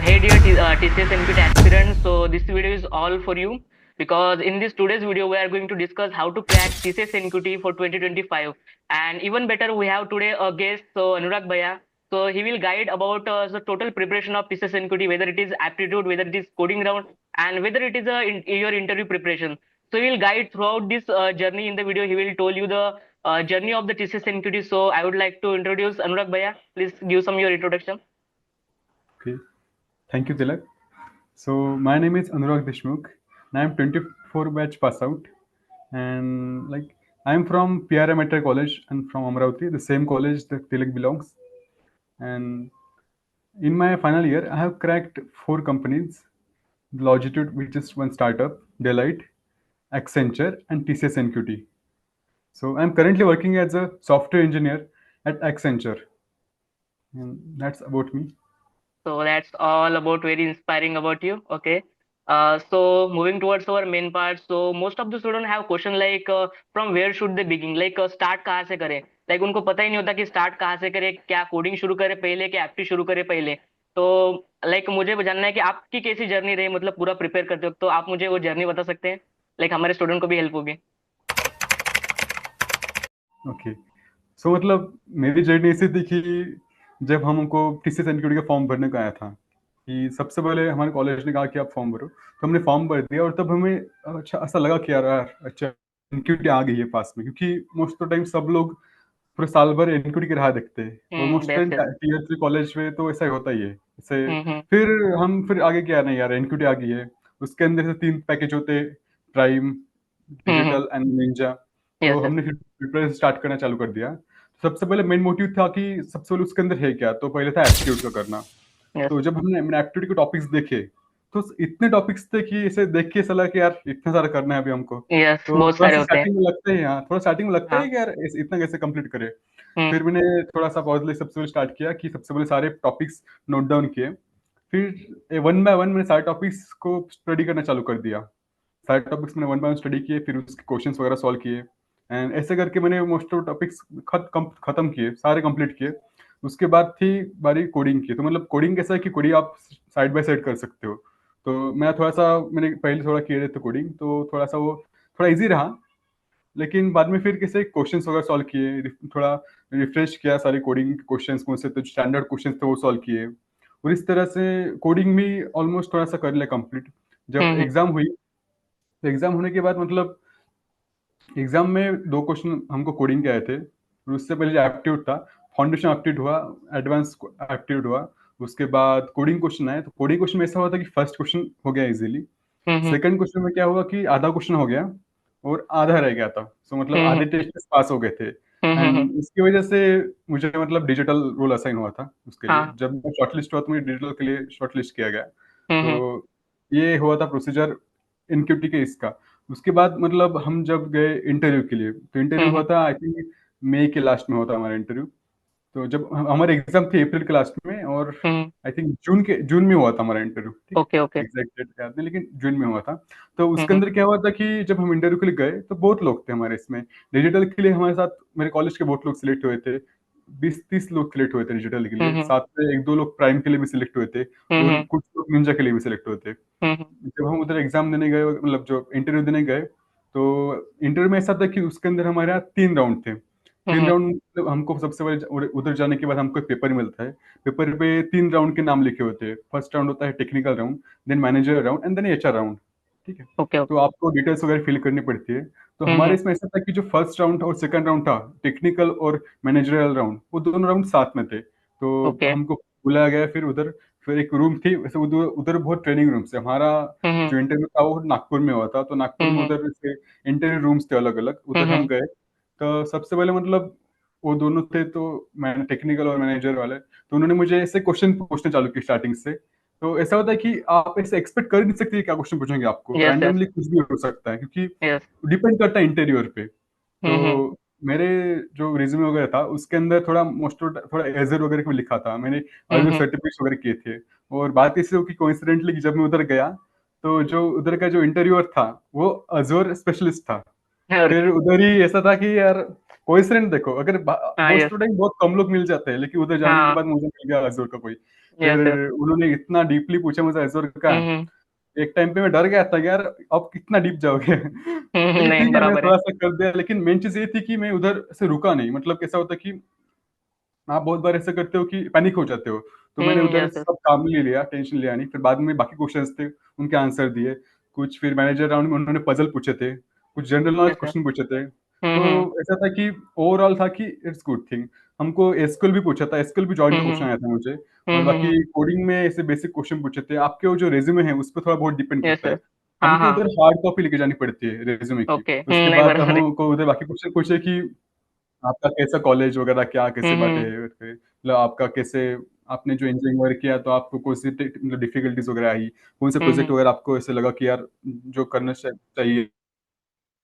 hey dear TCS NPT aspirants, so this video is all for you because in this today's video we are going to discuss how to crack TCS NQT for 2025. And even better, we have today a guest, so Anurag Bhaiya. So he will guide about the total preparation of TCS NQT, whether it is aptitude, whether it is coding round, and whether it is your interview preparation. So he will guide throughout this journey. In the video, he will tell you the journey of the TCS NQT. So I would like to introduce Anurag Bhaiya. Please give some your introduction. Okay, thank you, Tilak. So my name is Anurag Deshmukh, and I am 24 batch pass out, and I am from PRA Metra College and from Amravati, the same college that Tilak belongs. And in my final year, I have cracked four companies: Longitude, which is one startup, Deloitte, Accenture, and TCS NQT. So I'm currently working as a software engineer at Accenture, and that's about me. So that's all about very inspiring about you. Okay. So moving towards our main part. So most of the students have question like from where should they begin? Like start कहाँ से करें? Like उनको पता ही नहीं होता कि start कहाँ से करें, क्या कोडिंग शुरू करें पहले, क्या एप्टी शुरू करें पहले. तो लाइक मुझे जानना है कि आपकी कैसी जर्नी रही, मतलब पूरा प्रिपेयर करते हो तो आप मुझे वो जर्नी बता सकते हैं. लाइक हमारे स्टूडेंट को भी हेल्प होगी. ओके, सो मतलब मेरी जर्नी ऐसी थी कि जब हमको टीसीएस एनक्यूटी का फॉर्म भरने का आया था, कि सबसे पहले हमारे कॉलेज ने कहा कि आप फॉर्म भरो, तो हमने फॉर्म भर दिया और तब हमें अच्छा ऐसा लगा कि यार अच्छा एनक्यूटी आ गई है पास में, क्योंकि मोस्ट ऑफ टाइम सब लोग पूरे साल भर एनक्यूटी की राह देखते हैं और most best time best. Tier three college में तो ऐसा ही होता ही है ऐसे। हम्म. फिर आगे क्या, नहीं यार एनक्यूटी आ गई है, उसके अंदर से तीन पैकेज होते हैं: prime, hmm. Digital and Ninja. तो यस यस. हमने फिर प्रिपरेशन स्टार्ट करना चालू कर दिया। सबसे पहले मेन मोटिव था कि सबसे पहले उसके अंदर है क्या, तो पहले था एप्टीट्यूड का करना। यस तो जब हमने एप्टीट्यूड के टॉपिक्स देखे, तो इतने टॉपिक्स थे कि इसे देख के ऐसा लगा कि यार इतना सारा करना है अभी हमको। यस, तो बहुत थोड़ा सारे सा होते हैं. स्टार्टिंग में लगता है, हाँ थोड़ा स्टार्टिंग में लगता है हाँ. कि यार इतना कैसे कंप्लीट करे। हम्म. फिर मैंने थोड़ा सा पॉजली सबसे पहले स्टार्ट किया कि सबसे पहले सारे टॉपिक्स नोट डाउन किए। फिर वन बाय वन मैंने सारे टॉपिक्स को स्टडी करना चालू कर दिया। सारे टॉपिक्स मैंने वन बाय वन स्टडी किए, फिर उसके क्वेश्चंस वगैरह सॉल्व किए। एंड ऐसे करके मैंने मोस्ट ऑफ टॉपिक्स खत्म किए, सारे कंप्लीट किए। उसके बाद थी बारी कोडिंग की। तो मतलब कोडिंग कैसा है कि कोडिंग आप साइड बाय साइड कर सकते हो। तो मैं थोड़ा सा, मैंने पहले थोड़ा किए थे कोडिंग, तो थोड़ा सा वो थोड़ा इजी रहा। लेकिन बाद में फिर कैसे क्वेश्चंस वगैरह सॉल्व किए, थोड़ा रिफ्रेश किया सारे कोडिंग क्वेश्चंस कौन से तो स्टैंडर्ड क्वेश्चंस थे वो सॉल्व किए। और इस तरह से कोडिंग भी ऑलमोस्ट थोड़ा सा कर लिया कंप्लीट। जब हम्म. एग्जाम हुई, तो एग्जाम होने के बाद मतलब एग्जाम में दो क्वेश्चन हमको कोडिंग के आए थे, और उससे पहले जो एप्टीट्यूड था, फाउंडेशन एप्टीट्यूड हुआ, एडवांस एप्टीट्यूड हुआ। उसके बाद कोडिंग क्वेश्चन आए, तो कोडिंग क्वेश्चन में ऐसा हुआ था कि फर्स्ट क्वेश्चन हो गया इजीली। हम्म. सेकंड क्वेश्चन में क्या हुआ कि आधा क्वेश्चन हो गया और आधा रह गया था। सो मतलब हम्म. आधे टेस्ट पास हो गए थे। हम्म. एंड इसकी वजह से मुझे मतलब डिजिटल रोल असाइन हुआ था उसके लिए। हाँ. जब मैं शॉर्टलिस्ट हुआ तो मुझे डिजिटल के लिए शॉर्टलिस्ट किया गया। हम्म. तो ये हुआ था प्रोसीजर इनक्यूटी के इसका। उसके बाद मतलब हम जब गए इंटरव्यू के लिए, तो इंटरव्यू हम्म. हुआ था आई थिंक मई के लास्ट में होता हमारा इंटरव्यू। तो जब हमारे एग्जाम थे अप्रैल के लास्ट में, और हम्म. आई थिंक जून में हुआ था हमारा इंटरव्यू, ठीक। Okay okay. एग्जैक्ट डेट याद नहीं, लेकिन जून में हुआ था। तो उसके हम्म. अंदर क्या हुआ था कि जब हम इंटरव्यू के लिए गए तो बहुत लोग थे हमारे इसमें। डिजिटल के लिए हमारे साथ मेरे कॉलेज के बहुत लोग सिलेक्ट हुए थे। 20-30 लोग सिलेक्ट हुए थे डिजिटल के लिए, हम्म. साथ में एक दो लोग प्राइम के लिए भी सिलेक्ट हुए थे, और हम्म. कुछ लोग निंजा के लिए भी सिलेक्ट हुए थे। हम्म. जब हम उधर एग्जाम देने गए, मतलब जो इंटरव्यू देने गए, तो इंटरव्यू में ऐसा था कि उसके अंदर हमारे यहाँ 3 राउंड थे। तीन हम्म. राउंड मतलब हमको सबसे पहले उधर जाने के बाद हमको एक पेपर मिलता है। पेपर पे 3 राउंड के नाम लिखे होते हैं। फर्स्ट राउंड होता है technical round, then manager round, and then HR round, ठीक है। ओके तो ओके. आपको डिटेल्स वगैरह फिल करनी पड़ती है। तो हमारे हम्म. इसमें ऐसा था कि जो फर्स्ट राउंड और सेकंड राउंड था, टेक्निकल और मैनेजरियल राउंड, वो दोनों राउंड साथ में थे। तो ओके. हमको बुलाया गया फिर उधर। फिर एक रूम थी वैसे, उधर उधर बहुत ट्रेनिंग रूम से हमारा हम्म. जो इंटरव्यू था वो नागपुर में हुआ था। तो नागपुर में हम्म. उधर से इंटरव्यू रूम्स थे अलग अलग, उधर हम हम्म. गए। तो सबसे पहले मतलब वो दोनों थे, तो मैंने टेक्निकल और मैनेजर वाले, तो उन्होंने मुझे ऐसे क्वेश्चन पूछने चालू किए स्टार्टिंग से। तो ऐसा होता है कि आप ऐसे एक्सपेक्ट कर नहीं सकते कि क्या क्वेश्चन पूछेंगे, आपको यस यस. रैंडमली कुछ भी हो सकता है, क्योंकि यस. डिपेंड करता है इंटरव्यूअर पे। हम्म. तो मेरे जो रिज्यूमे वगैरह था उसके अंदर थोड़ा मोस्ट थोड़ा एजर वगैरह को लिखा था मैंने, अजूर हम्म. सर्टिफिकेट्स वगैरह किए थे। और बात इससे हुई कि कोइंसिडेंटली कि जब मैं उधर गया, तो जो उधर का जो इंटरव्यूअर था वो अजूर स्पेशलिस्ट था। और फिर उधर ही ऐसा था कि यार कोइंसिडेंट देखो, अगर हाँ. Most yes. ऑफ टाइम बहुत कम लोग मिल जाते हैं, लेकिन उधर जाने के हाँ. बाद मुझे मिल गया अजूर का कोई। Yes yes. फिर उन्होंने इतना डीपली पूछा मुझे एजोर का, हम्म। एक टाइम पे मैं डर गया था कि यार अब कितना डीप जाओगे। लेकिन नहीं ठीक है, मैंने बराबर है। थोड़ा सा कर दिया, लेकिन मेन चीज ये थी कि मैं उधर से रुका नहीं। मतलब कैसा होता कि आप बहुत बार ऐसा करते हो कि पैनिक हो जाते हो। तो मैंने उधर यस यस। सब काम ले लिया, टेंशन लिया नहीं। फिर बाद में बाकी क्वेश्चंस थे, उनके आंसर दिए। कुछ फिर मैनेजर राउंड में उन्होंने पजल पूछे थे, कुछ general knowledge yes yes. Question पूछे थे। तो हम्म। ऐसा था कि ओवरऑल था कि इट्स गुड थिंग। हमको एसक्यूएल भी पूछा था, एसक्यूएल भी जॉइन का क्वेश्चन हम्म। आया था मुझे। और बाकी हम्म। कोडिंग में ऐसे बेसिक क्वेश्चन पूछे थे। आपके वो जो रेज्यूमे है उस पर थोड़ा बहुत डिपेंड यस करता है। यस। हाँ हमको हाँ। उधर हार्ड कॉपी लेके जानी पड़ती है रेज्यूमे की। ओके। उसके नहीं बाद बराबर है। हमको उधर बाकी क्वेश्चन पूछे कि आपका कैसा कॉलेज वगैरह, क्या कैसे बातें हम्म। है फिर, मतलब आपका कैसे, आपने जो इंजीनियरिंग वर्क किया तो आपको कौन सी मतलब डिफिकल्टीज वगैरह आई, कौन से प्रोजेक्ट हम्म। वगैरह आपको ऐसे लगा कि यार जो करना चाहिए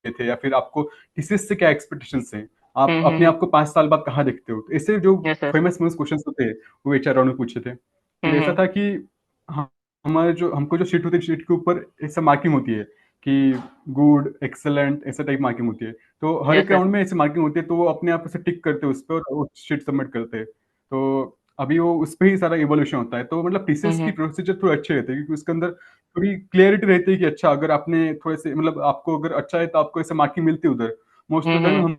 थे, या फिर आपको किसी से क्या एक्सपेक्टेशंस हैं, आप अपने आप को 5 साल बाद कहाँ देखते हो। तो ऐसे जो yes yes. Famous famous question होते हैं वो एचआर राउंड में पूछे थे। फिर ऐसा हम्म। था कि हम- हमारे जो हमको जो शीट होती है, शीट के ऊपर ऐसा मार्किंग होती है कि गुड, एक्सेलेंट, ऐसा टाइप मार्किंग होती है। तो हर यस एक यस। राउंड में ऐसी मार्किंग होती है, तो वो अपने आप से टिक करते हैं उस पर और वो शीट सबमिट करते हैं। तो अभी वो उस पर ही सारा इवोल्यूशन होता है। तो मतलब टीसीएस की हम्म। प्रोसीजर थोड़े अच्छे रहते हैं, क्योंकि उसके अंदर थोड़ी क्लियरिटी रहती है कि अच्छा, अगर आपने थोड़े से मतलब आपको अगर अच्छा है तो आपको ऐसे मार्किंग मिलती है उधर। मोस्ट ऑफ द टाइम हम्म।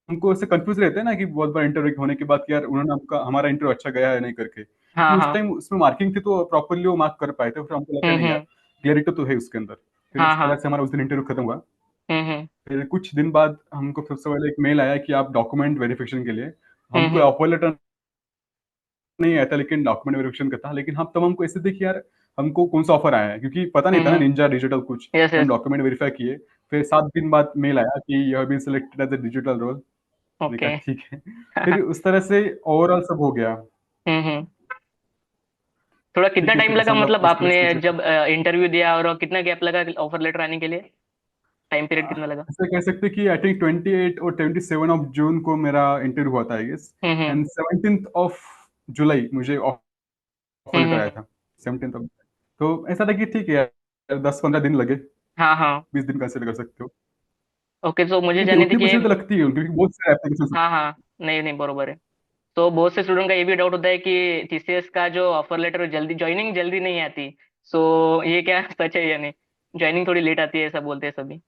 हमको ऐसे कंफ्यूज रहते हैं ना कि बहुत बार इंटरव्यू होने के बाद कि यार उन्होंने हमका हमारा इंटरव्यू अच्छा गया है नहीं करके। हाँ लेकिन उस हाँ। टाइम उसमें मार्किंग थी तो प्रॉपरली वो मार्क कर पाए थे। फिर हमको लगा नहीं यार, हम्म। क्लियरिटी तो है उसके अंदर। फिर हाँ इस तरह हाँ। से हमारा उस दिन इंटरव्यू खत्म हुआ। हम्म। फिर कुछ दिन बाद हमको सबसे पहले एक मेल आया कि आप डॉक्यूमेंट वेरिफिकेशन के लिए, हमको हम्म। ऑफर लेटर नहीं आया था लेकिन डॉक्यूमेंट वेरिफिकेशन का था। लेकिन हम तब हमको ऐसे थे कि यार हमको कौन सा ऑफर आया है, क्योंकि पता नहीं था ना हम्म। निंजा डिजिटल कुछ। यस फिर हम यस। डॉक्यूमेंट वेरीफाई किए। फिर 7 दिन बाद मेल आया कि you have been selected as a digital role. मैंने ओके। कहा ठीक है। फिर उस तरह से ओवरऑल सब हो गया। हम्म। थोड़ा कितना ठीक है, टाइम फिर ऐसा लगा हम लोग मतलब इस तरह आपने से चले। जब इंटरव्यू दिया, और कितना गैप लगा ऑफर लेटर आने के लिए? टाइम पीरियड कितना लगा? ऐसा कह सकते हैं कि आई थिंक 28 और 27 ऑफ जून को मेरा इंटरव्यू हुआ था I guess. Hmm. And 17 of July मुझे ऑफर लेटर आया हम्म। था। 17 ऑफ, तो ऐसा था कि ठीक है यार, 10-15 दिन लगे, हाँ हाँ। 20 दिन कंसिडर कर सकते हो। ओके, तो मुझे ठीक है, जाननी थी उतनी कि परसेंट तो लगती है क्योंकि बहुत सारे एप्लीकेशन। हाँ हाँ। नहीं नहीं बरोबर है। तो बहुत से स्टूडेंट का ये भी डाउट होता है कि टीसीएस का जो ऑफर लेटर जल्दी, ज्वाइनिंग जल्दी नहीं आती। सो ये क्या सच है या नहीं? ज्वाइनिंग थोड़ी लेट आती है ऐसा बोलते हैं सभी।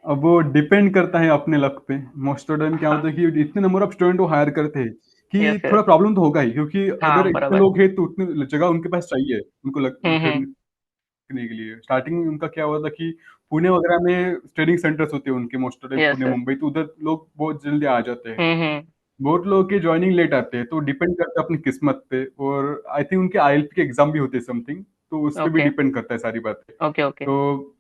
अब वो डिपेंड करता है अपने लक पे। मोस्ट ऑफ टाइम क्या हाँ। होता है कि इतने नंबर ऑफ स्टूडेंट वो हायर करते हैं यस कि यस। थोड़ा प्रॉब्लम तो होगा ही, क्योंकि अगर हाँ इतने बराबर। लोग हैं तो उतनी जगह उनके पास चाहिए उनको लग हम्म। करने के लिए। स्टार्टिंग में उनका क्या हुआ था कि पुणे वगैरह में ट्रेनिंग सेंटर्स होते हैं उनके, most of time yes Pune yes. Mumbai, तो उधर लोग बहुत जल्दी आ जाते हैं। हम्म। बहुत लोगों की ज्वाइनिंग लेट आते हैं, तो डिपेंड करता है अपनी किस्मत पे। और आई थिंक उनके आईएलपी के एग्जाम भी होते हैं समथिंग, तो उस पर भी ओके डिपेंड करता है सारी बातें। Okay okay. तो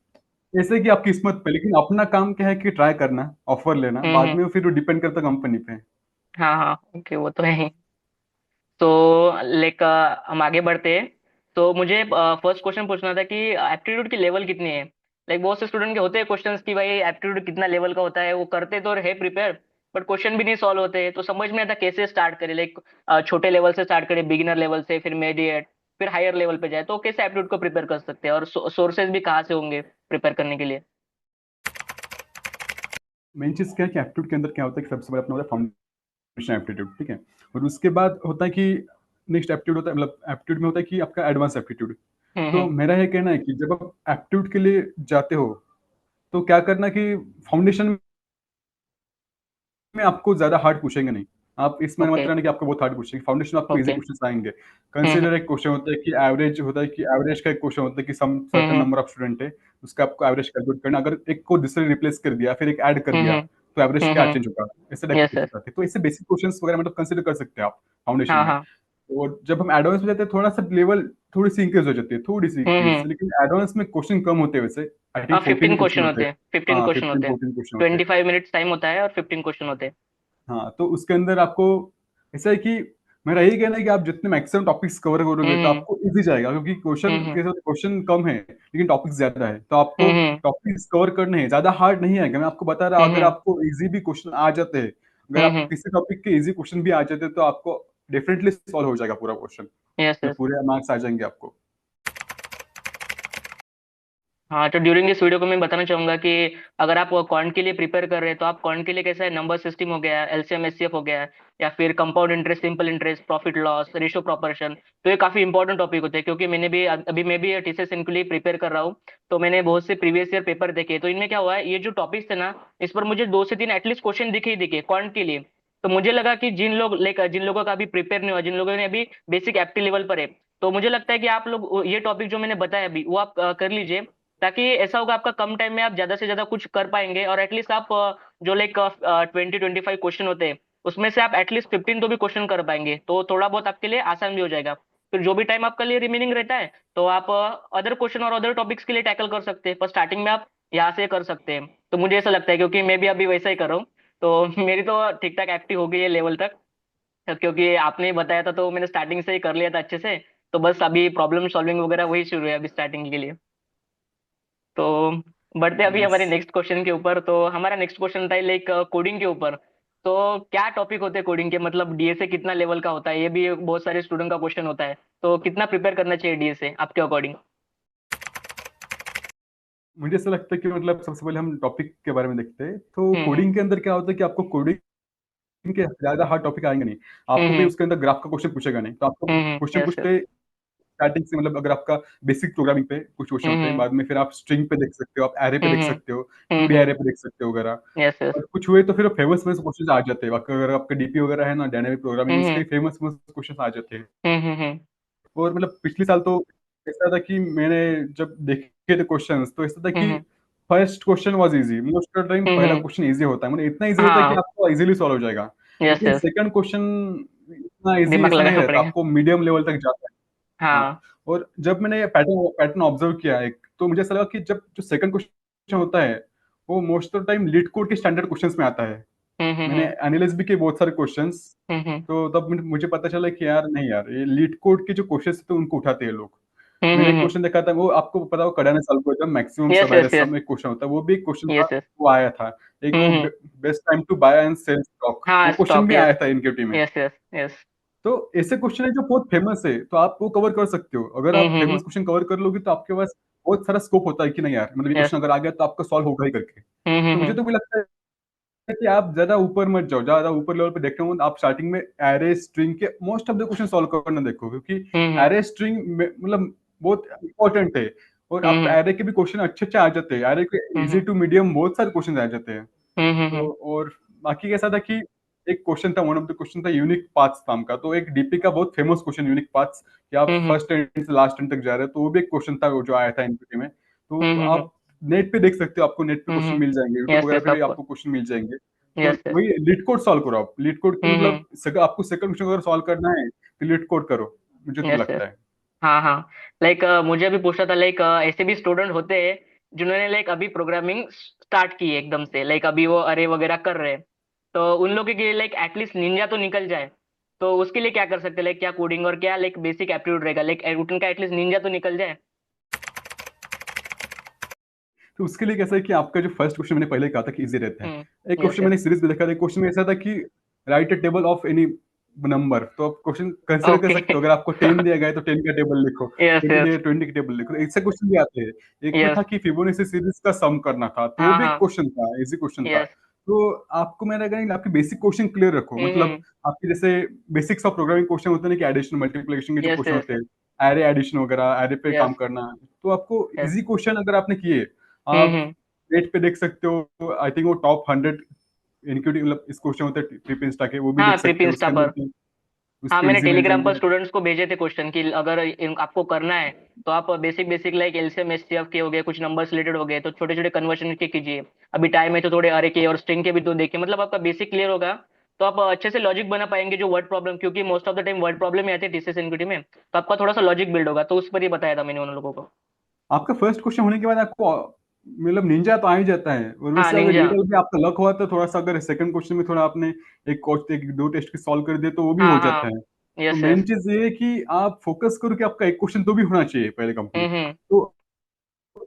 जैसे कि आप किस्मत पे, लेकिन अपना काम क्या है कि ट्राई करना, ऑफर लेना, बाद हम्म। में फिर डिपेंड करता कंपनी पे। हाँ हाँ ओके, वो तो है ही। तो लाइक हम आगे बढ़ते हैं। तो मुझे फर्स्ट क्वेश्चन पूछना था कि एप्टीट्यूड की लेवल कितनी है? लाइक बहुत से स्टूडेंट के होते हैं क्वेश्चंस कि भाई एप्टीट्यूड कितना लेवल का होता है, वो करते तो है प्रिपेयर, बट क्वेश्चन भी नहीं सॉल्व होते। तो समझ में आता कैसे स्टार्ट करें, लाइक छोटे लेवल से स्टार्ट करें, बिगिनर लेवल से, फिर मीडिएट, फिर हायर लेवल पे जाए, तो कैसे एप्टीट्यूड को प्रिपेयर कर सकते हैं, और सोर्सेज भी कहाँ से होंगे प्रिपेयर करने के लिए? मेन चीज क्या है कि एप्टीट्यूड के अंदर क्या होता है कि सबसे पहले अपना होता है फाउंडेशन एप्टीट्यूड, ठीक है। और उसके बाद होता है कि नेक्स्ट एप्टीट्यूड होता है, मतलब एप्टीट्यूड में होता है कि आपका एडवांस एप्टीट्यूड। तो हम्म। मेरा ये कहना है कि जब आप एप्टीट्यूड के लिए जाते हो तो क्या करना कि फाउंडेशन में आपको ज्यादा हार्ड पूछेंगे नहीं। आप इसमें मत ओके रहना कि आपको बहुत हार्ड पूछेंगे, फाउंडेशन में आपको इजी ओके। क्वेश्चन आएंगे। कंसीडर हम्म। एक क्वेश्चन होता है कि एवरेज होता है कि एवरेज का एक क्वेश्चन होता है कि some certain hmm. Number of student है, उसका आपको एवरेज कैलकुलेट करना। अगर एक को दूसरे रिप्लेस कर दिया फिर एक ऐड कर दिया, हम्म। तो एवरेज क्या चेंज हम्म। होगा, ऐसे टाइप यस के यस। क्वेश्चन आते हैं। तो ऐसे बेसिक क्वेश्चन वगैरह मतलब कंसिडर कर सकते हैं आप फाउंडेशन हाँ में। हाँ। और जब हम एडवांस में जाते हैं थोड़ा सा लेवल थोड़ी सी इंक्रीज हो जाती है, थोड़ी सी इंक्रीज, हम्म। लेकिन एडवांस में क्वेश्चन कम होते हैं वैसे। आई हाँ थिंक 15 14 क्वेश्चन क्वेश्चन होते होते हैं। हैं, 15 हाँ, क्वेश्चन 15 होते हैं। 14 क्वेश्चन होते हैं। 25 मिनट्स टाइम होता है और 15 क्वेश्चन होते हैं। हाँ, तो उसके अंदर आपको ऐसा है कि मेरा यही कहना है कि आप जितने मैक्सिमम टॉपिक्स कवर करोगे तो हम्म। आपको इजी जाएगा, क्योंकि क्वेश्चन हम्म। के साथ क्वेश्चन कम है लेकिन टॉपिक्स ज्यादा है। तो आपको हम्म। टॉपिक्स कवर करने हैं, ज्यादा हार्ड नहीं है। मैं आपको बता रहा, अगर हम्म। आपको इजी भी क्वेश्चन आ जाते हैं, अगर आपको हम्म। किसी टॉपिक के इजी क्वेश्चन भी आ जाते हैं तो आपको डेफिनेटली सॉल्व हो जाएगा पूरा क्वेश्चन, यस तो यस। पूरे मार्क्स आ जाएंगे आपको। हाँ, तो ड्यूरिंग इस वीडियो को मैं बताना चाहूंगा कि अगर आप क्वांट के लिए प्रिपेयर कर रहे हैं तो आप क्वांट के लिए कैसा है, नंबर सिस्टम हो गया, एलसीएम एचसीएफ हो गया, या फिर compound interest, simple interest, profit loss, ratio proportion. तो ये काफी इंपॉर्टेंट टॉपिक होते हैं, क्योंकि मैंने भी अभी मैं भी टीसीएस के लिए प्रिपेयर कर रहा हूँ। तो मैंने बहुत से प्रीवियस ईयर पेपर देखे, तो इनमें क्या हुआ है, ये जो टॉपिक्स थे ना, इस पर मुझे 2 से 3 एटलीस्ट क्वेश्चन दिखे ही दिखे क्वांट के लिए। तो मुझे लगा कि जिन लोगों का अभी प्रिपेयर नहीं हुआ, जिन लोगों ने अभी बेसिक एप्टी लेवल पर है, तो मुझे लगता है कि आप लोग ये टॉपिक जो मैंने बताया अभी वो आप कर लीजिए। ताकि ऐसा होगा आपका कम टाइम में आप ज्यादा से ज्यादा कुछ कर पाएंगे, और एटलीस्ट आप जो लाइक 20-25 क्वेश्चन होते हैं, उसमें से आप एटलीस्ट 15 तो भी क्वेश्चन कर पाएंगे, तो थोड़ा बहुत आपके लिए आसान भी हो जाएगा। फिर जो भी टाइम आपके लिए रिमेनिंग रहता है, तो आप अदर क्वेश्चन और अदर टॉपिक्स के लिए टैकल कर सकते हैं, पर स्टार्टिंग में आप यहाँ से कर सकते हैं। तो मुझे ऐसा लगता है, क्योंकि मैं भी अभी वैसा ही कर रहा हूँ। तो मेरी तो ठीक ठाक एक्टिव हो गई है लेवल तक, क्योंकि आपने बताया था तो मैंने स्टार्टिंग से ही कर लिया था अच्छे से। तो बस अभी प्रॉब्लम सॉल्विंग वगैरह वही शुरू है अभी स्टार्टिंग के लिए। तो बढ़ते हैं अभी यस। हमारे नेक्स्ट क्वेश्चन के ऊपर। तो हमारा नेक्स्ट क्वेश्चन था लाइक कोडिंग के ऊपर। तो क्या टॉपिक होते हैं कोडिंग के, मतलब डीएसए कितना लेवल का होता है, ये भी बहुत सारे स्टूडेंट का क्वेश्चन होता है। तो कितना प्रिपेयर करना चाहिए डीएसए आपके अकॉर्डिंग? मुझे ऐसा लगता है कि मतलब सबसे पहले हम टॉपिक के बारे में देखते हैं। तो हम्म कोडिंग के अंदर क्या होता है कि आपको कोडिंग के ज़्यादा हार्ड टॉपिक आएँगे नहीं। आपको कोई हम्म उसके अंदर ग्राफ का क्वेश्चन पूछेगा नहीं। तो आपको क्वेश्चन यस यस। पूछते स्टार्टिंग से मतलब अगर आपका बेसिक प्रोग्रामिंग पे कुछ क्वेश्चन होते हैं, हम्म बाद में फिर आप स्ट्रिंग पे देख सकते हो, आप एरे पे देख हम्म सकते हो, 2D एरे पे देख सकते हो वगैरह। Yes yes. और कुछ हुए तो फिर फेमस-फेमस क्वेश्चंस आ जाते हैं। अगर आपका डीपी वगैरह है ना, डायनामिक प्रोग्रामिंग, हम्म उसके फेमस-फेमस क्वेश्चंस आ जाते हैं। हम्म। और मतलब पिछले साल तो ऐसा था कि मैंने जब देखे थे क्वेश्चंस, तो ऐसा था कि hmm first question was easy. Most of the time पहला हम्म। क्वेश्चन ईज़ी होता है, मतलब इतना ईज़ी होता है कि हाँ। आपको ईज़िली सॉल्व हो जाएगा। यस लेकिन यस। सेकंड क्वेश्चन इतना ईज़ी दिमाग ऐसा नहीं लगाना रहता, पड़ेगा। आपको मीडियम लेवल तक जाता है। हाँ, हाँ। और जब मैंने ये पैटर्न पैटर्न ऑब्जर्व किया एक, तो मुझे ऐसा लगा कि जब जो सेकंड क्वेश्चन होता है, वो most of the time leet code के स्टैंडर्ड क्वेश्चंस में आता है। मैंने हम्म। एनालाइज़ भी किए बहुत सारे क्वेश्चंस, हम्म तो तब मुझे पता चला कि यार नहीं यार, ये लीड कोड के जो क्वेश्चंस थे उनको उठाते हैं लोग। मैंने एक हम्म। क्वेश्चन देखा था, वो आपको पता हो कड़ा ने सॉल्व किया था, मैक्सिमम यस सब यस एरर यस। सम एक क्वेश्चन होता है, वो भी एक क्वेश्चन था, यस यस। वो आया था। एक वो hmm. Best time to buy and sell stock, हाँ, वो क्वेश्चन स्टॉक, भी यस। आया था इनके में। Yes yes yes. तो ऐसे क्वेश्चन है जो बहुत फेमस है, तो आप वो कवर कर सकते हो। अगर आप फेमस क्वेश्चन कवर कर लोगे तो आपके पास बहुत सारा स्कोप होता है कि नहीं यार, मतलब ये यस। क्वेश्चन अगर आ गया तो आपका सॉल्व होगा ही करके। तो मुझे हम्म। तो भी लगता है कि आप ज़्यादा ऊपर मत जाओ, ज़्यादा ऊपर लेवल पे देखते हो, आप स्टार्टिंग में एरे स्ट्रिंग के most of the question solve करना देखो, क्योंकि हम्म एरे स्ट्रिंग में मतलब बहुत इंपॉर्टेंट है। और आप हम्म एरे के भी क्वेश्चन अच्छे-अच्छे आ जाते हैं, एरे के ईज़ी हम्म टू मीडियम बहुत सारे क्वेश्चन आ जाते हैं। हम्म। तो और बाकी कैसा था कि एक क्वेश्चन था, वन ऑफ द क्वेश्चन था यूनिक पाथ्स नाम का, तो एक डीपी का बहुत फेमस क्वेश्चन यूनिक पाथ्स, कि आप हम्म फर्स्ट एंड से लास्ट एंड तक जा रहे हो, तो वो भी एक क्वेश्चन था वो जो आया था एनपीटी में। तो हम्म आप नेट पे देख सकते हो, आपको नेट पे क्वेश्चन हम्म। मिल जाएंगे, यूट्यूब यस वगैरह यस पे भी ऑफ कोर्स। आपको क्वेश्चन मिल जाएंगे। तो यस यस। वही लीड कोड सॉल्व करो आप, लीड कोड की हम्म। मतलब आपको सेकंड क्वेश्चन अगर सॉल्व करना है तो लीड कोड करो, मुझे तो यस यस। लगता है। हाँ हाँ। लाइक मुझे अभी पूछना था, लाइक ऐसे भी स्टूडेंट होते हैं जिन्होंने लाइक अभी प्रोग्रामिंग स्टार्ट की है एकदम से, लाइक अभी वो अरे वगैरह कर रहे हैं। तो उन लोगों के लिए लाइक एटलीस्ट निंजा तो निकल जाए। तो उसके लिए क्या कर सकते हैं, लाइक क्या कोडिंग और क्या लाइक बेसिक एप्टीट्यूड रहेगा, लाइक रूटीन का एटलीस्ट निंजा तो निकल जाए। तो उसके लिए कैसा है कि आपका जो फर्स्ट क्वेश्चन मैंने पहले कहा था कि इजी रहता है। एक यस क्वेश्चन यस। मैंने सीरीज में देखा था, एक क्वेश्चन में ऐसा था कि right a table of any number. तो आप क्वेश्चन कंसिडर कर ओके। सकते हो, अगर आपको 10 दिया गया है तो 10 का टेबल लिखो, यस 20 दिया यस। है 20 का टेबल लिखो, ऐसे क्वेश्चन भी आते हैं। एक में था यस। कि फिबोनाची सीरीज का सम करना था, तो वो हाँ भी एक हाँ। क्वेश्चन था, इजी क्वेश्चन था। यस। तो आपको मैंने कहा आपके बेसिक क्वेश्चन क्लियर रखो, मतलब हम्म। आपके जैसे बेसिक्स ऑफ प्रोग्रामिंग क्वेश्चन होते हैं ना, कि एडिशन मल्टीप्लिकेशन के जो यस क्वेश्चन यस। होते हैं, एरे एडिशन वगैरह, एरे पे काम यस करना, तो आपको यस। इजी क्वेश्चन अगर आपने किए, आप हम्म। नेट पे देख सकते हो। आई थिंक वो टॉप 100 इनक्लूडिंग मतलब इस क्वेश्चन होते हैं ट्रिप इंस्टा के, वो भी हाँ, देख ट्रिप सकते हो, इंस्टा उसके अंदर पर। भी हाँ, उसके मैंने इजी मिल टेलीग्राम पर जाएंगे। स्टूडेंट्स को भेजे थे क्वेश्चन कि अगर आपको करना है, तो आप basic basic like LCM HCF के हो गए, कुछ नंबर्स रिलेटेड हो गए, तो छोटे छोटे कन्वर्शन के कीजिए। अभी टाइम है तो थोड़े अरे के और स्ट्रिंग के भी तो देखिए, मतलब आपका बेसिक क्लियर होगा। तो आप अच्छे से लॉजिक बना पाएंगे, जो वर्ड प्रॉब्लम, क्योंकि most of the time word problem ही आती है टीसीएस एनक्यूटी में, तो आपका थोड़ा सा लॉजिक बिल्ड होगा। तो उस पर ही बताया था मैंने उन लोगों को। आपका फर्स्ट क्वेश्चन होने के बाद आपको मतलब निंजा तो आ ही जाता है, और हाँ, वैसे अगर निंजा। लिटिल भी आपका लक हुआ तो थोड़ा सा, अगर सेकंड क्वेश्चन में थोड़ा आपने एक दो टेस्ट की सॉल्व कर दिए तो वो भी हाँ हो हाँ। जाता है। तो यस मेन यस। चीज ये है कि आप फोकस करो कि आपका एक क्वेश्चन तो भी होना चाहिए पहले कंप्लीट। हम्म। तो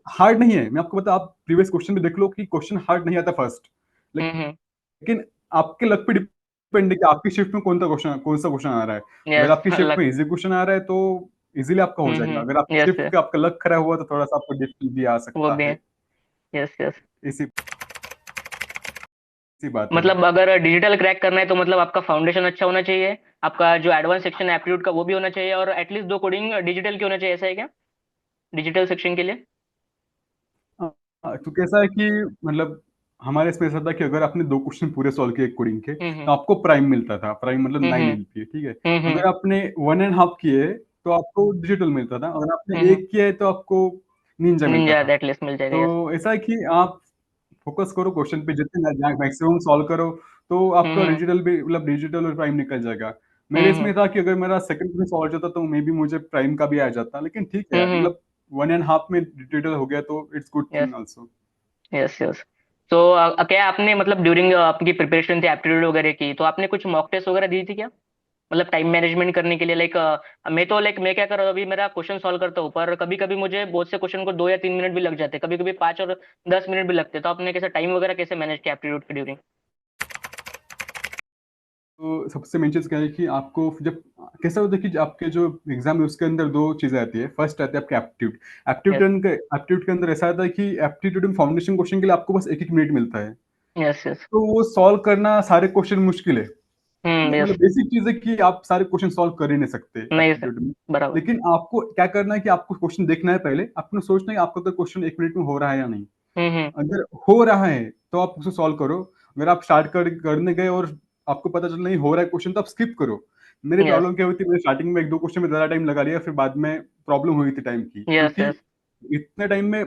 हार्ड नहीं है, मैं आपको बता, आप प्रीवियस क्वेश्चन भी देख लो कि क्वेश्चन हार्ड नहीं आता फर्स्ट, हम्म। लेकिन आपके लक पे डिपेंड है कि आपकी शिफ्ट में कौन सा क्वेश्चन आ रहा है। अगर यस आपकी शिफ्ट लक। में इजी क्वेश्चन आ रहा है तो इजीली आपका हो जाएगा। अगर आप यस, शिफ्ट का आपका लक खराब हुआ तो थोड़ा सा आपको डिफिकल्ट भी आ वो सकता भी है। है। Yes, yes. इसी इसी बात है। मतलब अगर डिजिटल क्रैक करना है तो मतलब आपका फाउंडेशन अच्छा होना चाहिए, आपका जो एडवांस सेक्शन है एप्टीट्यूड का वो भी होना चाहिए, और एटलीस्ट दो कोडिंग डिजिटल की होना चाहिए, ऐसा है क्या, डिजिटल सेक्शन के लिए? हाँ, तो कैसा है कि मतलब हमारे इसमें ऐसा था कि अगर आपने दो क्वेश्चन पूरे सॉल्व किए कोडिंग के हम्म, तो आपको प्राइम मिलता था। प्राइम मतलब हम्म, 9 हम्म, मिलती है, ठीक है। हम्म, अगर आपने 1.5 किए तो आपको डिजिटल मिलता था। अगर आपने हम्म। एक किया है तो आपको निंजा मिलता निंजा था। एटलीस्ट मिल जाएगा, तो यस। ऐसा है कि आप फोकस करो क्वेश्चन पे, जितने मैक्सिमम सॉल्व करो तो आपका हम्म, डिजिटल भी मतलब डिजिटल और प्राइम निकल जाएगा। मेरे हम्म, इसमें था कि अगर मेरा सेकंड क्वेश्चन सॉल्व होता तो मे बी मुझे प्राइम का भी आ जाता, लेकिन ठीक है यार, हम्म। मतलब 1.5 में डिजिटल हो गया तो it's good yes, thing also. Yes, yes. तो क्या आपने मतलब ड्यूरिंग आपकी प्रिपरेशन थी एप्टीट्यूड वगैरह की, तो आपने कुछ मॉक टेस्ट वगैरह दी थी क्या, मतलब टाइम मैनेजमेंट करने के लिए? मैं तो मैं क्या कर रहा हूँ अभी, मेरा क्वेश्चन सॉल्व करता हूँ, पर कभी कभी मुझे बहुत से क्वेश्चन को 2 या 3 मिनट भी लग जाते हैं, कभी कभी 5 और 10 मिनट भी लगते हैं, तो आपने कैसे टाइम वगैरह कैसे मैनेज किया एप्टीट्यूड के ड्यूरिंग? तो सबसे मेन चीज क्या है कि आपको जब कैसा होता है कि आपके जो एग्जाम है उसके अंदर दो चीजें आती है। फर्स्ट आती है आपके एप्टीट्यूड। यस, एप्टीट्यूड के अंदर ऐसा आता है कि एप्टीट्यूड में फाउंडेशन क्वेश्चन के लिए आपको बस 1-1 मिनट मिलता है। Yes, yes. तो वो सॉल्व करना सारे क्वेश्चन मुश्किल है। यस। मतलब बेसिक चीज है कि आप सारे क्वेश्चन सॉल्व कर ही नहीं सकते नहीं सर, एप्टीट्यूड में। बराबर। लेकिन आपको क्या करना है कि आपको क्वेश्चन देखना है पहले, आपको सोचना है कि आपका क्वेश्चन 1 मिनट में हो रहा है या नहीं। हम्म, हम्म। अगर हो रहा है तो आप उसे सॉल्व करो। अगर आप करने गए और आपको पता चला नहीं हो रहा है क्वेश्चन तो आप स्किप करो। मेरी यस, प्रॉब्लम क्या हुई थी, मैंने स्टार्टिंग में 1-2 क्वेश्चन में ज्यादा टाइम लगा लिया, फिर बाद में प्रॉब्लम हुई थी टाइम की, यस, क्योंकि यस। इतने टाइम में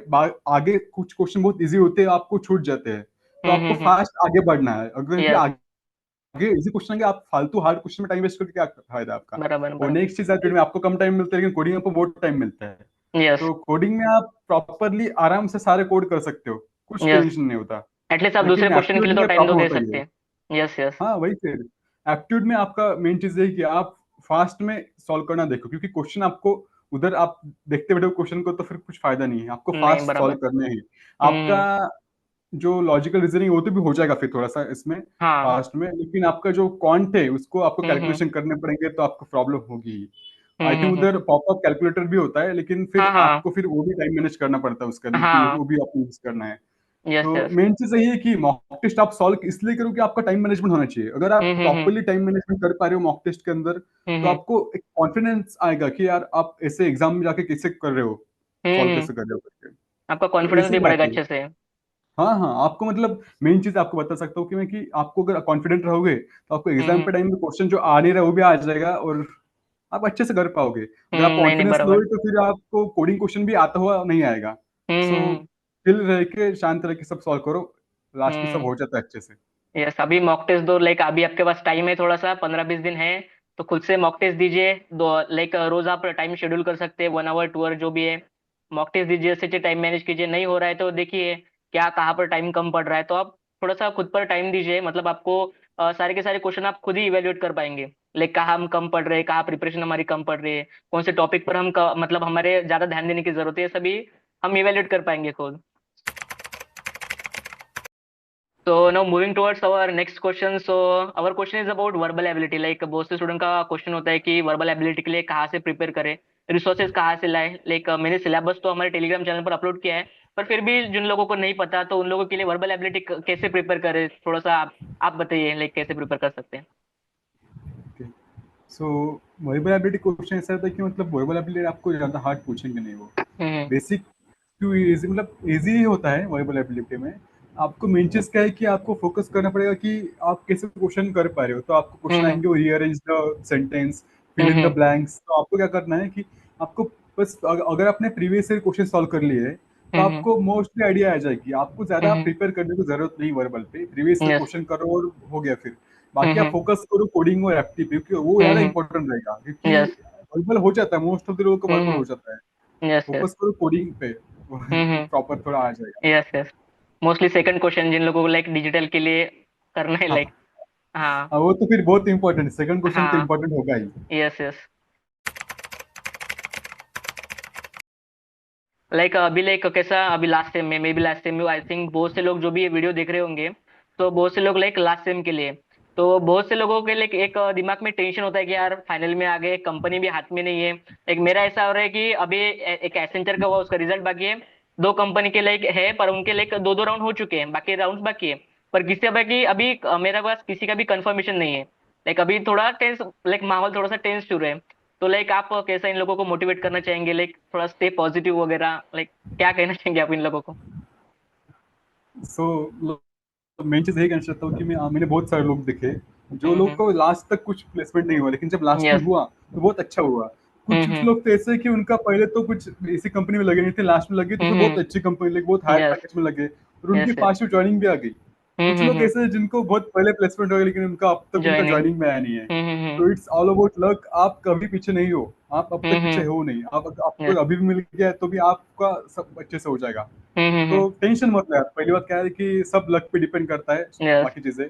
आगे कुछ क्वेश्चन बहुत इजी होते हैं, आपको छूट जाते हैं। तो हम्म, आपको हम्म, फास्ट आगे बढ़ना है। अगर कि यस, आगे इजी क्वेश्चन है, आप फालतू हार्ड क्वेश्चन में टाइम वेस्ट करके क्या फायदा आपका। बराबर, और बराबर। नेक्स्ट चीज है, में आपको कम टाइम मिलता है लेकिन कोडिंग में आपको बहुत टाइम मिलता है। यस, तो कोडिंग में आप प्रॉपरली आराम से सारे कोड कर सकते हो, कुछ यस। टेंशन नहीं होता। एटलीस्ट आप दूसरे लेकिन क्वेश्चन के एप्टीट्यूड लिए तो में टाइम तो प्रॉब्लम दे होता ही सकते है। हैं। Yes, yes. हाँ वही फिर एप्टीट्यूड में आपका मेन चीज है कि आप फास्ट में सॉल्व करना देखो, क्योंकि क्वेश्चन आपको उधर आप देखते बैठे क्वेश्चन को तो फिर कुछ फायदा नहीं है, आपको नहीं, फास्ट सॉल्व बराबर। करने हैं। आपका हम्म, जो लॉजिकल रीजनिंग वो तो भी हो जाएगा फिर थोड़ा सा इसमें हाँ, हाँ। फास्ट में, लेकिन आपका जो क्वांट है उसको आपको हम्म, कैलकुलेशन करने पड़ेंगे तो आपको प्रॉब्लम होगी। आई हम्म, थिंक उधर पॉपअप कैलकुलेटर भी होता है, लेकिन हाँ, फिर हाँ, आपको फिर वो भी टाइम मैनेज करना पड़ता है उसके अंदर कि हाँ। वो भी आपको यूज करना है। यस, तो यस। मेन चीज यही है कि मॉक टेस्ट आप सॉल्व इसलिए करो कि आपका टाइम मैनेजमेंट होना चाहिए। अगर आप हम्म, हम्म, प्रॉपरली टाइम मैनेजमेंट कर पा रहे हो मॉक टेस्ट के अंदर तो हम्म, आपको एक कॉन्फिडेंस आएगा कि यार आप ऐसे एग्जाम में जाके कैसे कर रहे हो, सॉल्व हम्म। कैसे कर रहे हो करके। आपका तो कॉन्फिडेंस ऐसी भी बात बढ़ेगा है। अच्छे से। हाँ हाँ, आपको मतलब मेन चीज आपको बता सकता हूँ कि मैं कि आपको अगर कॉन्फिडेंट रहोगे तो आपको एग्जाम हम्म, पे टाइम में क्वेश्चन जो आ नहीं रहा वो भी आ जाएगा और आप अच्छे से कर पाओगे। अगर आप नहीं, नहीं, कॉन्फिडेंस लो बराबर। तो फिर आपको कोडिंग क्वेश्चन भी आता हुआ नहीं आएगा। हम्म, सो चिल रह के शांत रह के सब सॉल्व करो, लास्ट में सब हम्म। हो जाता है अच्छे से। यस, अभी मॉक टेस्ट दो, अभी आपके पास टाइम है थोड़ा सा, 15-20 दिन है, तो खुद से मॉक टेस्ट दीजिए दो। रोज आप टाइम शेड्यूल कर सकते हैं, 1 आवर 2 आवर जो भी है। मॉक टेस्ट दीजिए, अच्छे से टाइम मैनेज कीजिए, नहीं हो रहा है तो देखिए क्या कहाँ पर टाइम कम पड़ रहा है, तो आप थोड़ा सा खुद पर टाइम दीजिए, मतलब आपको सारे के सारे क्वेश्चन आप खुद ही इवेल्युएट कर पाएंगे। कहाँ हम कम पढ़ रहे हैं, कहाँ प्रिपरेशन हमारी कम पड़ रही है, कौन से टॉपिक पर मतलब हमारे ज्यादा ध्यान देने की जरूरत है, ये सभी हम इवेल्युएट कर पाएंगे खुद। So now moving towards our next question. So our question is about verbal ability. बहुत से स्टूडेंट का क्वेश्चन होता है कि वर्बल एबिलिटी के लिए कहाँ से प्रिपेयर करें, रिसोर्सेज कहाँ से लाए। मैंने सिलेबस तो हमारे टेलीग्राम चैनल पर अपलोड किया है, पर फिर भी जिन लोगों को नहीं पता तो उन लोगों के लिए वर्बल एबिलिटी कैसे प्रिपेयर करें, थोड़ा सा आप बताइए, कैसे प्रिपेयर कर सकते हैं? सो वर्बल एबिलिटी क्वेश्चन ऐसा था कि मतलब वर्बल एबिलिटी आपको ज्यादा हार्ड पूछेंगे नहीं वो, हम्म, बेसिक टू इजी, मतलब इजी ही होता है वर्बल एबिलिटी में। आपको मेन चीज क्या है कि आपको फोकस करना पड़ेगा कि आप कैसे क्वेश्चन कर पा रहे हो। तो आपको क्वेश्चन हम्म, आएंगे rearrange the sentence, fill in the hmm, blanks. तो आपको क्या करना है कि आपको बस अगर आपने प्रीवियस ईयर क्वेश्चन सॉल्व कर लिए है तो हम्म, आपको मोस्टली आइडिया आ जाएगी। आपको ज्यादा हम्म। प्रिपेयर करने की जरूरत नहीं वर्बल पे, प्रीवियस ईयर यस। क्वेश्चन करो और हो गया फिर। बाकी आप हम्म, फोकस करो कोडिंग और एफटी पे, क्योंकि वो ज्यादा हम्म। इंपॉर्टेंट रहेगा, क्योंकि यस। वर्बल हो जाता है, मोस्ट ऑफ द लोगों को वर्बल हम्म। हो जाता है। Yes, yes. फोकस करो कोडिंग पे हम्म। प्रॉपर थोड़ा आ जाएगा। Yes, yes. Mostly second question जिन लोगों को डिजिटल के लिए करना है, हाँ हाँ, हाँ, वो तो फिर बहुत इंपॉर्टेंट, सेकंड क्वेश्चन तो हाँ। इंपॉर्टेंट होगा ही। Yes, yes. अभी कैसा, अभी लास्ट सेम में आई थिंक बहुत से लोग जो भी ये वीडियो देख रहे होंगे, तो बहुत से लोग लास्ट सेम के लिए तो बहुत से लोगों के लिए एक दिमाग में टेंशन होता है कि यार फाइनल में आ गए, कंपनी भी हाथ में नहीं है। एक मेरा ऐसा हो रहा है कि अभी एक एसेंचर का हुआ, उसका रिजल्ट बाकी है। दो कंपनी के लिए है, पर उनके लिए दो दो राउंड हो चुके हैं, बाकी राउंड बाकी है। पर किसी बाकी अभी मेरा पास किसी का भी कंफर्मेशन नहीं है। लाइक अभी थोड़ा टेंस, लाइक माहौल थोड़ा सा टेंस शुरू है। तो लाइक आप कैसा इन लोगों को मोटिवेट करना चाहेंगे, लाइक थोड़ा स्टे पॉजिटिव वगैरह, लाइक क्या कहना चाहेंगे आप इन लोगों को? सो मेन चीज यही कहना चाहता हूँ कि मैंने बहुत सारे लोग देखे जो लोग हम्म। को लास्ट तक कुछ प्लेसमेंट नहीं हुआ, लेकिन जब लास्ट में यस। हुआ तो बहुत अच्छा हुआ। कुछ हम्म। लोग तो ऐसे हैं कि उनका पहले तो कुछ इसी कंपनी में लगे नहीं थे, लास्ट में लगे तो फिर बहुत हम्म। अच्छी कंपनी लगे, बहुत हायर यस। पैकेज में लगे और उनकी यस। यस। फास्ट ज्वाइनिंग भी आ गई। कुछ लोग ऐसे हैं जिनको बहुत पहले प्लेसमेंट हो गया लेकिन उनका अब तक उनका ज्वाइनिंग। ज्वाइनिंग में आया नहीं है। हम्म। तो इट्स ऑल अबाउट लक। आप कभी पीछे नहीं हो, आप अब तक पीछे हम्म। हो नहीं, आप आपको यस। अभी भी मिल गया है तो भी आपका सब अच्छे से हो जाएगा। हम्म। तो टेंशन मत ले यार। पहली बात क्या है कि सब लक पे डिपेंड करता है। यस। बाकी चीजें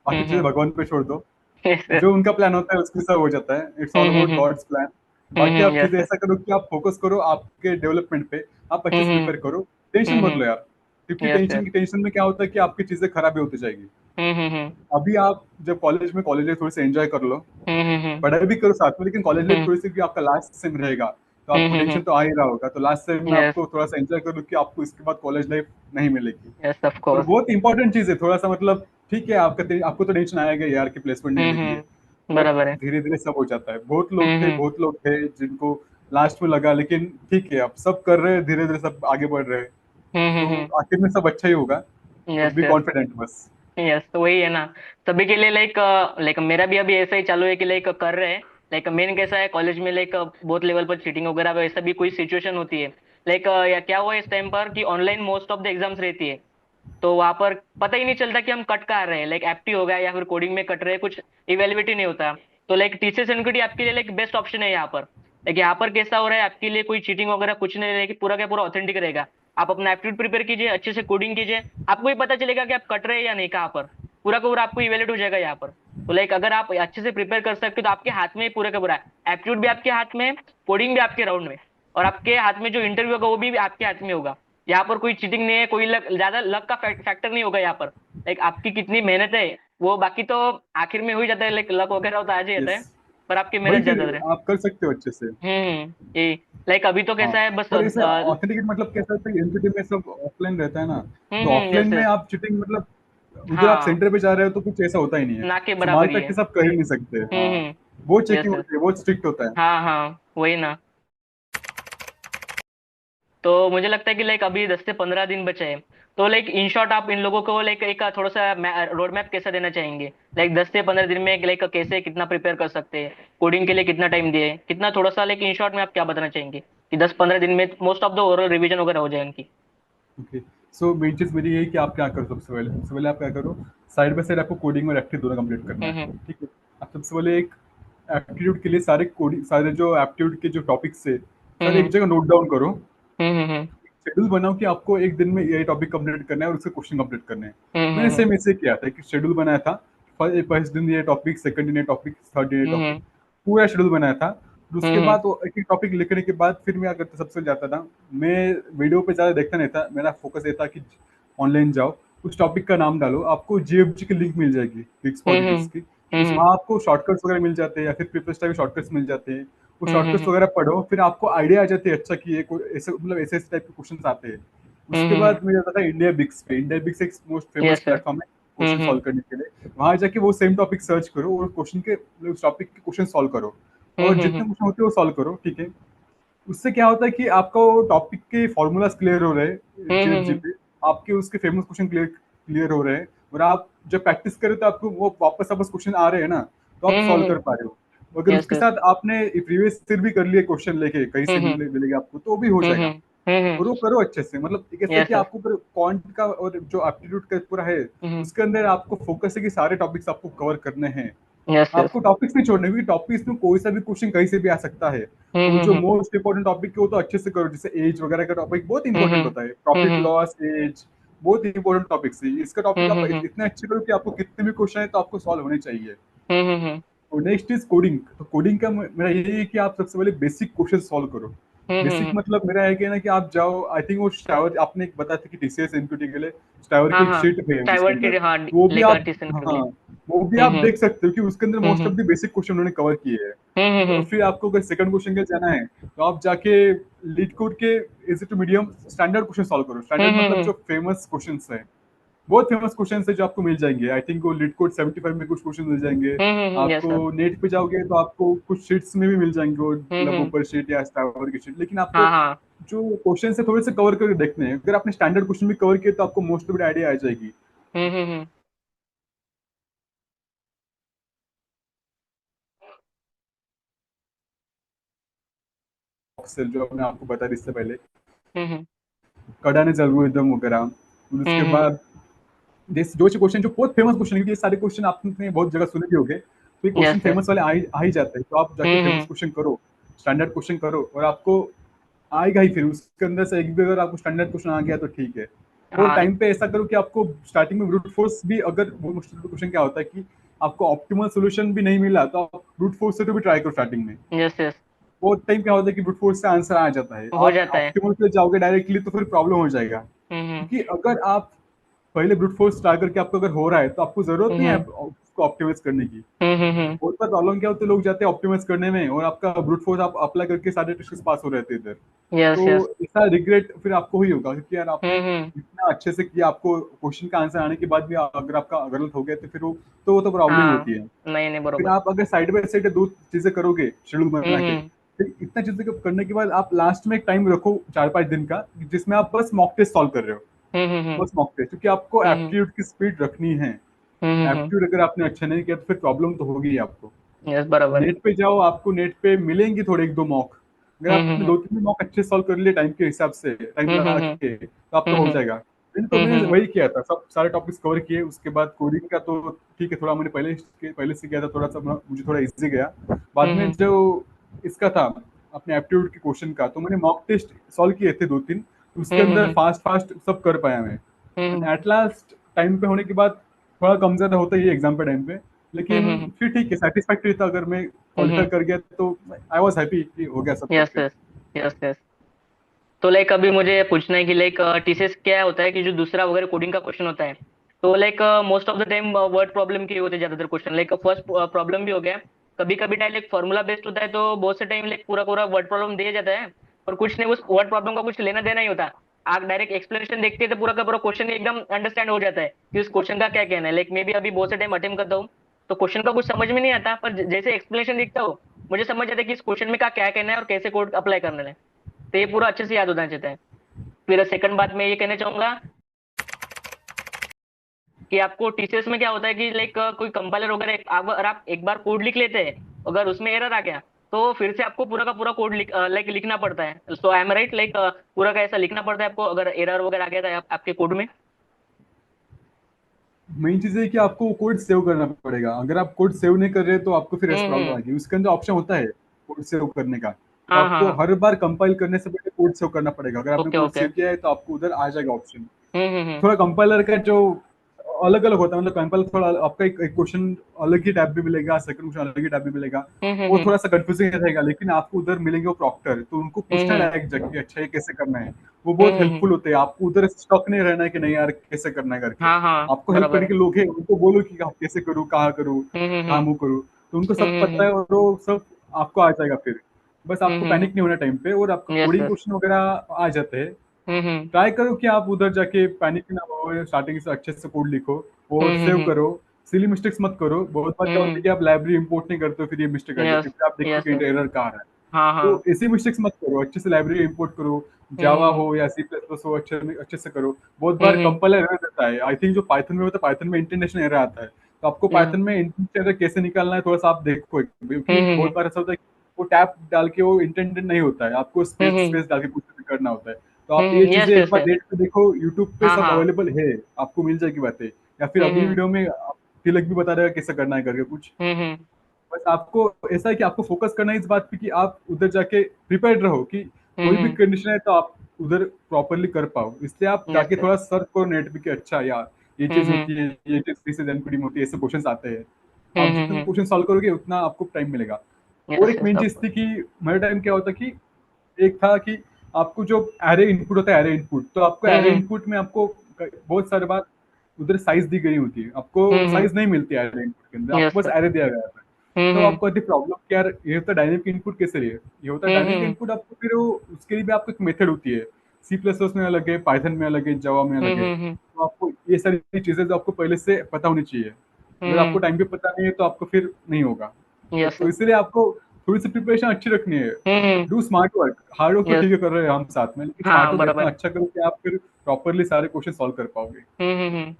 हम्म। भगवान पे छोड़ दो। यस। जो उनका प्लान होता है उसके साथ हो जाता है। It's all about hmm. God's plan. बाकी आप यस। चीजें ऐसा करो कि आप फोकस करो आपके डेवलपमेंट पे, आप अच्छे से हम्म। प्रिपेयर करो। टेंशन मत लो यार, क्योंकि यस। यस। टेंशन में क्या होता है कि आपकी चीजें खराब ही होती जाएगी। हम्म। अभी आप जब कॉलेज लाइफ थोड़ी सी एंजॉय कर लो, हम्म। पढ़ाई भी करो साथ में, लेकिन कॉलेज लाइफ हम्म। थोड़ी सी भी आपका लास्ट सेम रहेगा तो आपको टेंशन तो आ ही रहा होगा। तो लास्ट सेम में यस। आपको थोड़ा सा एंजॉय करो कि आपको इसके बाद कॉलेज लाइफ नहीं मिलेगी। यस, ऑफ और कोर्स। बहुत इंपॉर्टेंट चीज है थोड़ा सा, मतलब ठीक है आपको तो टेंशन आएगा यार कि प्लेसमेंट नहीं लगी है, बट बराबर है। धीरे धीरे सब हो जाता है। हम्म। बहुत लोग थे जिनको लास्ट में लगा, लेकिन ठीक है अब सब कर रहे हैं, धीरे धीरे सब आगे बढ़ रहे हैं। तो हम्म। आखिर में सब अच्छा ही होगा। तो यस। B yes. कॉन्फिडेंट बस। यस, तो वही है ना। सभी के लिए लाइक लाइक मेरा भी अभी ऐसा ही चालू है कि लाइक कर रहे हैं। लाइक मेन कैसा है, कॉलेज में लाइक बहुत लेवल पर चीटिंग वगैरह वैसा भी कोई सिचुएशन होती है। लाइक या क्या हुआ इस टाइम पर कि online most of the exams रहती है। तो वहां पर पता ही नहीं चलता कि हम कट कहाँ रहे हैं, लाइक एप्टी हो गया या फिर कोडिंग में कट रहे हैं, कुछ इवेल्युएट ही नहीं होता। तो लाइक टीसीएस एनक्यूटी आपके लिए लाइक बेस्ट ऑप्शन है यहाँ पर। लाइक यहाँ पर कैसा हो रहा है आपके लिए, कोई चीटिंग वगैरह कुछ नहीं रहेगी, पूरा का पूरा ऑथेंटिक रहेगा। आप अपना एप्टीट्यूड प्रिपेयर कीजिए, अच्छे से कोडिंग कीजिए, आपको ही पता चलेगा कि आप कट रहे हैं या नहीं, कहाँ पर पूरा का पूरा आपको इवेल्युएट हो जाएगा यहाँ पर। तो लाइक अगर आप अच्छे से प्रिपेयर कर सकते हो तो आपके हाथ में पूरा का पूरा एप्टीट्यूड भी आपके हाथ में, कोडिंग भी आपके राउंड में, और आपके हाथ में जो इंटरव्यू होगा वो भी आपके हाथ में होगा। यहाँ पर कोई चीटिंग नहीं है, कोई ज्यादा लक का फैक्टर नहीं होगा यहाँ पर। लाइक आपकी कितनी मेहनत है वो बाकी तो आखिर में हो ही जाता है, लाइक लक वगैरह तो आ ही जाता यस, है। पर आपकी वही मेहनत फिर ज्यादा है। आप कर सकते हो अच्छे से। यही। लाइक अभी तो हाँ, कैसा है बस पर ऐसे ऑथेंटिकेट मतलब कैसा होता है, एनपीटी में सब ऑफलाइन रहता है ना। तो ऑफलाइन यस। में यस। आप चीटिंग मतलब उधर आप हाँ, सेंटर पे जा रहे हो तो कुछ ऐसा होता ही नहीं है। ना के संभाल बराबर ही है। तक के सब कर ही नहीं सकते। हाँ, वो चेकिंग यस। यस। होती है, बहुत स्ट्रिक्ट होता है। हाँ हाँ, वही ना। तो मुझे लगता है कि लाइक अभी 10 से 15 दिन बचे हैं। तो लाइक इन शॉर्ट आप इन लोगों को लाइक एक थोड़ा सा रोड मैप कैसा देना चाहेंगे? लाइक 10 से 15 दिन में लाइक कैसे कितना प्रिपेयर कर सकते हैं, कोडिंग के लिए कितना टाइम दिए, कितना थोड़ा सा लाइक इन शॉर्ट में आप क्या बताना चाहेंगे कि 10 15 दिन में most of the overall revision वगैरह हो जाए उनकी? ओके, सो मेन चीज मेरी यही कि आप क्या करो। सबसे पहले आप क्या करो, साइड बाय साइड आपको कोडिंग और एप्टीट्यूड दोनों कंप्लीट करना हम्म। है। ठीक है, आप सबसे पहले एक एप्टीट्यूड के लिए सारे कोडिंग, सारे जो एप्टीट्यूड के जो टॉपिक्स है सारे एक हम्म। जगह नोट डाउन करो। हम्म। शेड्यूल बनाओ कि आपको एक दिन में ये टॉपिक कंप्लीट करना है और उसके क्वेश्चन कंप्लीट करने हैं। मैंने हम्म। सेम ऐसे किया था कि शेड्यूल बनाया था। फर्स्ट दिन ये टॉपिक, सेकंड दिन ये टॉपिक, थर्ड दिन ये टॉपिक, हम्म। पूरा शेड्यूल बनाया था। फिर उसके हम्म। बाद वो एक एक टॉपिक लिखने के बाद फिर मैं क्या करता, सबसे जाता था मैं वीडियो पे ज़्यादा देखता नहीं था। मेरा फोकस ये था कि ऑनलाइन जाओ, उस टॉपिक का नाम डालो, आपको जीएफजी की लिंक मिल जाएगी, गिग्स पॉलिटिक्स हम्म। की। उस हम्म। वहाँ आपको शॉर्टकट्स वगैरह मिल जाते हैं या फिर पेपर स्टाइल शॉर्टकट्स मिल जाते हैं। वो शॉर्टकट्स हम्म। वगैरह पढ़ो, फिर आपको आइडिया आ जाती है अच्छा कि ये ऐसे मतलब ऐसे ऐसे टाइप के क्वेश्चन आते हैं। उसके हम्म। बाद मैं जाता था इंडिया बिक्स पे। इंडिया बिक्स एक most famous yes sir. Platform है क्वेश्चन हम्म। सॉल्व करने के लिए। वहां जाके वो सेम टॉपिक सर्च करो और क्वेश्चन के उस टॉपिक के क्वेश्चन सॉल्व करो। और जितने हम्म। क्वेश्चन होते हैं वो सॉल्व करो। ठीक है, उससे क्या होता है कि आपका वो टॉपिक के फॉर्मूलाज क्लियर हो रहे हैं जीएफजी हम्म। पे, आपके उसके फेमस क्वेश्चन क्लियर क्लियर हो रहे हैं। और आप जब प्रैक्टिस करें तो आपको वो वापस क्वेश्चन आ रहे हैं ना, तो आप सॉल्व कर पा रहे हो। अगर यस उसके यस। साथ आपने प्रीवियस फिर भी कर लिए क्वेश्चन लेके कहीं से हम्म। मिलेगा आपको तो भी हो जाएगा। हम्म। और वो करो अच्छे से, मतलब एक ऐसा है यस कि यस। आपको पूरा क्वांट का और जो एप्टीट्यूड का पूरा है हम्म। उसके अंदर आपको फोकस है कि सारे टॉपिक्स आपको कवर करने हैं। Yes yes. आपको टॉपिक्स नहीं छोड़ने, क्योंकि टॉपिक्स में कोई सा भी क्वेश्चन कहीं से भी आ सकता है। और जो हम्म। मोस्ट इंपॉर्टेंट टॉपिक है वो तो अच्छे से करो, जैसे एज वगैरह का टॉपिक बहुत इंपॉर्टेंट हम्म। होता है। प्रॉफिट हम्म। लॉस, एज, बहुत इंपॉर्टेंट टॉपिक्स है। इसका टॉपिक आप हम्म। इतना अच्छे करो कि आपको कितने भी क्वेश्चन है तो आपको सॉल्व होने चाहिए। हम्म। और नेक्स्ट इज कोडिंग। तो कोडिंग का मेरा यही है कि आप सबसे पहले बेसिक क्वेश्चन सॉल्व करो। बेसिक हम्म। मतलब मेरा है कि ना कि आप जाओ, आई थिंक वो स्टावर आपने एक बताया था कि टीसीएस एनक्यूटी के लिए स्टावर की हाँ एक हाँ, शीट है उसके स्टाइवर्ट अंदर, की, हाँ, तो वो भी लेकर आप, टीसन के हाँ, लिए। वो भी आप हम्म देख सकते हो कि उसके अंदर most of hmm the basic question उन्होंने कवर किए हैं। हम्म फिर आपको अगर सेकंड क्वेश्चन के जाना है तो आप जाके लीड कोड के easy to medium standard question solve करो। स्टैंडर्ड मतलब हम्म जो फेमस क्वेश्चंस है, बहुत फेमस क्वेश्चन है जो आपको मिल जाएंगे। आई थिंक वो लीड कोड 75 में कुछ क्वेश्चन मिल जाएंगे। यस आपको सर। नेट पे जाओगे तो आपको कुछ शीट्स में भी मिल जाएंगे, वो मतलब हम्म। ऊपर शीट या स्टावर की शीट। लेकिन हाँ आपको हाँ। जो क्वेश्चन है थोड़े से कवर करके देखने हैं। अगर आपने स्टैंडर्ड क्वेश्चन भी कवर किए तो आपको मोस्ट ऑफ द आइडिया आ जाएगी। हम्म। Excel जो मैंने आपको बताया इससे पहले, हम्म कडाने एल्गोरिदम वगैरह। फिर उसके हम्म बाद जो क्वेश्चन जो बहुत फेमस क्वेश्चन है, क्योंकि ये सारे क्वेश्चन आपने बहुत जगह सुने भी होंगे, तो ये क्वेश्चन यस यस। फेमस वाले आ ही जाते हैं। तो आप जाके फेमस हम्म। क्वेश्चन करो, स्टैंडर्ड क्वेश्चन करो, और आपको आएगा ही। फिर उसके अंदर से एक भी अगर आपको स्टैंडर्ड क्वेश्चन आ गया तो ठीक है। और हाँ। टाइम पे ऐसा करो कि आपको स्टार्टिंग में ब्रूट फोर्स भी, अगर वो मुश्किल क्वेश्चन क्या होता है कि आपको ऑप्टिमल सोल्यूशन भी नहीं मिला तो आप ब्रूट फोर्स से तो भी ट्राई करो स्टार्टिंग में। Yes yes. बहुत टाइम क्या होता है कि ब्रूट फोर्स से आंसर आ जाता है, हो आप जाता है। ऑप्टिमल पे जाओगे डायरेक्टली तो फिर प्रॉब्लम हो जाएगा। हम्म क्योंकि अगर आप पहले ब्रूट फोर्स ट्राई करके आपको अगर हो रहा है तो आपको जरूरत नहीं है हम्म उसको ऑप्टिमाइज करने की। हम्म। बहुत बार प्रॉब्लम क्या होती है, लोग जाते हैं ऑप्टिमाइज करने में और आपका ब्रूट फोर्स आप अप्लाई करके सारे टेस्ट पास हो रहे थे इधर। यस तो यस। इसका रिग्रेट फिर आपको ही होगा, क्योंकि यार आपने हम्म। इतना अच्छे से किया, आपको क्वेश्चन का आंसर आने के बाद भी अगर आपका गलत हो गया तो फिर वो तो प्रॉब्लम ही हाँ। होती है। नहीं नहीं फिर बरोबर। आप अगर साइड बाय साइड दो चीजें करोगे शेड्यूल बना के, हम्म फिर इतना चीजें करने के बाद आप लास्ट में एक टाइम रखो 4-5 दिन का, जिसमें आप बस मॉक टेस्ट सॉल्व कर रहे हो। हम्म बस मॉक टेस्ट, क्योंकि आपको हम्म एप्टीट्यूड की स्पीड रखनी है। हम्म। एप्टीट्यूड अगर आपने अच्छा नहीं किया तो फिर प्रॉब्लम तो होगी ही आपको। यस बराबर। नेट पे जाओ, आपको नेट पे मिलेंगे थोड़े एक दो मॉक। अगर आपने हम्म 2-3 मॉक अच्छे सॉल्व कर लिए टाइम के हिसाब से, टाइम लगा हम्म के, तो आपका हो हम्म जाएगा। तो मैंने हम्म वही किया था, सब सारे टॉपिक्स कवर किए। उसके बाद कोडिंग का तो ठीक है, थोड़ा मैंने पहले से किया था, थोड़ा सा मुझे थोड़ा इजी गया। बाद में हम्म जो इसका था अपने एप्टीट्यूड के क्वेश्चन का, तो मैंने मॉक टेस्ट सॉल्व किए थे 2-3, उसके अंदर हम्म फास्ट फास्ट सब कर पाया मैं। And hmm at last time पे होने के बाद थोड़ा कम ज्यादा होता ही है एग्जाम पे टाइम पे, लेकिन हम्म फिर ठीक है, सेटिस्फैक्ट्री था। अगर मैं क्वालिफाई हम्म। कर गया तो आई वाज हैप्पी कि हो गया सब यस करके। यस। Yes yes. तो लाइक अभी मुझे पूछना है कि लाइक टीसीएस क्या होता है कि जो दूसरा वगैरह कोडिंग का क्वेश्चन होता है, तो like most of the time word problem के होते हैं ज्यादातर क्वेश्चन। लाइक फर्स्ट प्रॉब्लम भी हो गया, कभी कभी टाइम लाइक फॉर्मूला बेस्ड होता है तो बहुत से टाइम लाइक पूरा पूरा वर्ड प्रॉब्लम दिया जाता है और कुछ नहीं, उस वर्ड प्रॉब्लम का कुछ लेना देना ही होता। आप डायरेक्ट एक्सप्लेनेशन देखते हैं तो पूरा का पूरा क्वेश्चन एकदम अंडरस्टैंड हो जाता है कि उस क्वेश्चन का क्या कहना है। लाइक मे भी अभी बहुत से टाइम अटेम्प्ट करता हूँ तो क्वेश्चन का कुछ समझ में नहीं आता, पर जैसे एक्सप्लेनेशन दिखता हो मुझे समझ आता है कि इस क्वेश्चन में का क्या कहना है और कैसे कोड अप्लाई करना है। तो ये पूरा अच्छे से याद होना चाहिए। फिर सेकंड बात मैं ये कहना चाहूंगा कि आपको टीसीएस में क्या होता है कि लाइक कोई कंपाइलर वगैरह अगर आप एक बार कोड लिख लेते हैं, अगर उसमें एरर आ गया तो फिर से आपको पूरा का पूरा कोड लाइक लिखना पड़ता है। सो आई एम राइट, लाइक पूरा का ऐसा लिखना पड़ता है आपको अगर एरर वगैरह आ गया था आपके कोड में। मेन चीज है कि आपको कोड सेव करना पड़ेगा। अगर आप कोड सेव नहीं कर रहे तो आपको फिर ऐसा प्रॉब्लम हम्म। आएगी। उसके अंदर ऑप्शन होता है कोड सेव करने का, तो हाँ हाँ आपको हाँ। हर बार कंपाइल करने से पहले कोड सेव करना पड़ेगा। अगर आपने ओके कोड ओके। सेव किया है तो आपको उधर आ जाएगा ऑप्शन। हम्म। थोड़ा कंपाइलर का जो अलग अलग होता है, मतलब कंपाइलर थोड़ा आपका एक क्वेश्चन अलग ही टैब भी मिलेगा, सेकंड क्वेश्चन अलग ही टैब भी मिलेगा। वो हम्म थोड़ा सा कंफ्यूजिंग रहेगा, लेकिन आपको उधर मिलेंगे वो प्रॉक्टर, तो उनको पूछना हम्म डायरेक्ट जाके कि अच्छा ये कैसे करना है। वो बहुत हम्म। हेल्पफुल होते हैं। आपको उधर स्टक नहीं रहना है कि नहीं यार कैसे करना है करके। हाँ हाँ आपको हेल्प बराबर करने है। के लोग हैं, उनको बोलो कि आप कैसे करूँ, कहाँ करूँ, कहाँ हम्म मूव करूँ, तो उनको सब पता हम्म है और वो सब आपको आ जाएगा फिर। बस आपको पैनिक हम्म। नहीं होना टाइम पे, और आपका यस कोडिंग यस। क्वेश्चन वगैरह आ जाते हैं। हम्म। ट्राई करो कि आप उधर जाके पैनिक ना हो, स्टार्टिंग से अच्छे से कोड लिखो और सेव हम्म करो। सिली मिस्टेक्स मत करो। बहुत बार क्या होता है हम्म। कि आप लाइब्रेरी इंपोर्ट नहीं करते हो, फिर ये मिस्टेक आ जाती यस है, फिर आप देखते यस हो यस। कि एरर कहाँ आ रहा है। हाँ हाँ। तो ऐसी मिस्टेक्स मत करो, अच्छे से लाइब्रेरी इंपोर्ट करो। जावा हम्म हो या सी प्लस प्लस हो, अच्छे अच्छे से करो। बहुत बार हम्म। कंपाइलर एरर देता है। आई थिंक जो पाइथन में होता है, पाइथन में इंटरनेशनल एरर आता है, तो आपको हम्म पाइथन में इंटरनेशनल एरर कैसे निकालना है थोड़ा सा आप देखो, क्योंकि बहुत हम्म बार ऐसा होता है कि वो टैब डाल के वो इंटेंडेड नहीं होता है, आपको स्पेस हम्म स्पेस डाल के कुछ भी करना होता है। तो आप ये चीजें यस एक यस बार यस। नेट पे देखो, यूट्यूब पे हाँ सब हाँ। अवेलेबल है, आपको मिल जाएगी बातें। या फिर अगली हम्म वीडियो में तिलक भी बता देगा कैसे करना है करके कुछ। हम्म बस आपको ऐसा है कि आपको फोकस करना है इस बात पे कि आप उधर जाके प्रिपेयर्ड रहो कि कोई भी हम्म। कंडीशन है तो आप उधर प्रॉपरली कर पाओ। इसलिए आप यस जाके यस। थोड़ा सर्च करो नेट पे कि अच्छा यार ये चीज हम्म होती है, ये चीज सी से जनपदी होती है, ऐसे क्वेश्चन आते हैं। आप जितना हम्म। क्वेश्चन सॉल्व करोगे उतना आपको टाइम मिलेगा। और यस एक यस मेन चीज ऑफ थी कि मेरे टाइम क्या होता कि एक था कि आपको जो एरे इनपुट होता है, एरे इनपुट, तो आपको एरे हम्म इनपुट में आपको बहुत सारे बार उधर साइज दी गई होती है, आपको हम्म। साइज नहीं मिलती है एरे इनपुट के अंदर, यस आपको बस सर। एरे दिया गया है। तो हम्म। आपको आती प्रॉब्लम कि यार ये होता है डायनेमिक इनपुट कैसे लिए, ये होता है डायनेमिक हम्म। इनपुट आपको फिर उसके लिए भी आपको एक मेथड होती है, सी प्लस प्लस में अलग है, पाइथन में अलग है, जावा में अलग है। हम्म। तो आपको ये सारी चीजें जो आपको पहले से पता होनी चाहिए, अगर आपको हम्म। टाइम पे पता नहीं है तो आपको फिर नहीं होगा। यस तो सर। इसलिए आपको थोड़ी सी प्रिपरेशन अच्छी रखनी है। Hmm. Do smart work, hard work तो यस। ठीक है कर रहे हैं हम साथ में, लेकिन स्मार्ट हाँ वर्क इतना बराबर। अच्छा करो कि आप फिर प्रॉपरली सारे क्वेश्चन सॉल्व कर पाओगे। हम्म।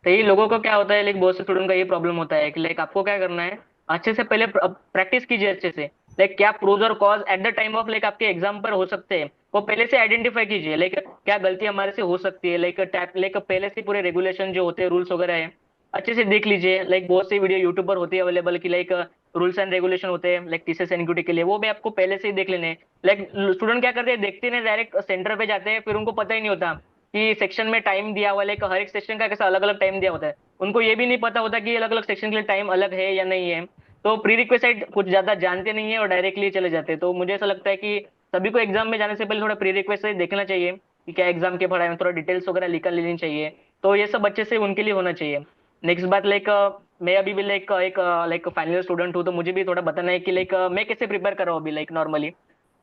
तो ये लोगों को क्या होता है, लाइक बहुत से स्टूडेंट का ये प्रॉब्लम होता है कि लाइक आपको क्या करना है, अच्छे से पहले प्रैक्टिस कीजिए अच्छे से। लाइक क्या प्रोज और cause at the time of like आपके एग्जाम पर हो सकते हैं, वो पहले से आइडेंटिफाई कीजिए। लाइक क्या गलती हमारे से हो सकती है, लाइक टैप लाइक पहले से पूरे रेगुलेशन जो होते हैं, रूल्स वगैरह है, अच्छे से देख लीजिए। लाइक बहुत सी वीडियो यूट्यूब पर होती है अवेलेबल की लाइक रूल्स एंड रेगुलेशन होते हैं लाइक टीसीएस एनक्यूटी के लिए, वो भी आपको पहले से ही देख लेने हैं। लाइक स्टूडेंट क्या करते हैं, देखते नहीं, डायरेक्ट सेंटर पे जाते हैं, फिर उनको पता ही नहीं होता कि सेक्शन में टाइम दिया हुआ है, लाइक हर एक सेक्शन का कैसा अलग अलग टाइम दिया होता है। उनको ये भी नहीं पता होता कि अलग अलग सेक्शन के लिए टाइम अलग है या नहीं है। तो प्री रिक्वेस्ट कुछ ज्यादा जानते नहीं है और डायरेक्टली चले जाते हैं। तो मुझे ऐसा लगता है कि सभी को एग्जाम में जाने से पहले थोड़ा प्री रिक्वेस्ट देखना चाहिए कि क्या एग्जाम के पढ़ाई में थोड़ा डिटेल्स वगैरह निकाल लेनी चाहिए। तो ये सब अच्छे से उनके लिए होना चाहिए। नेक्स्ट बात लाइक मैं अभी भी लाइक एक लाइक फाइनल स्टूडेंट हूँ, तो मुझे भी थोड़ा बताना है कि लाइक मैं कैसे प्रिपेयर कर रहा हूँ अभी लाइक नॉर्मली।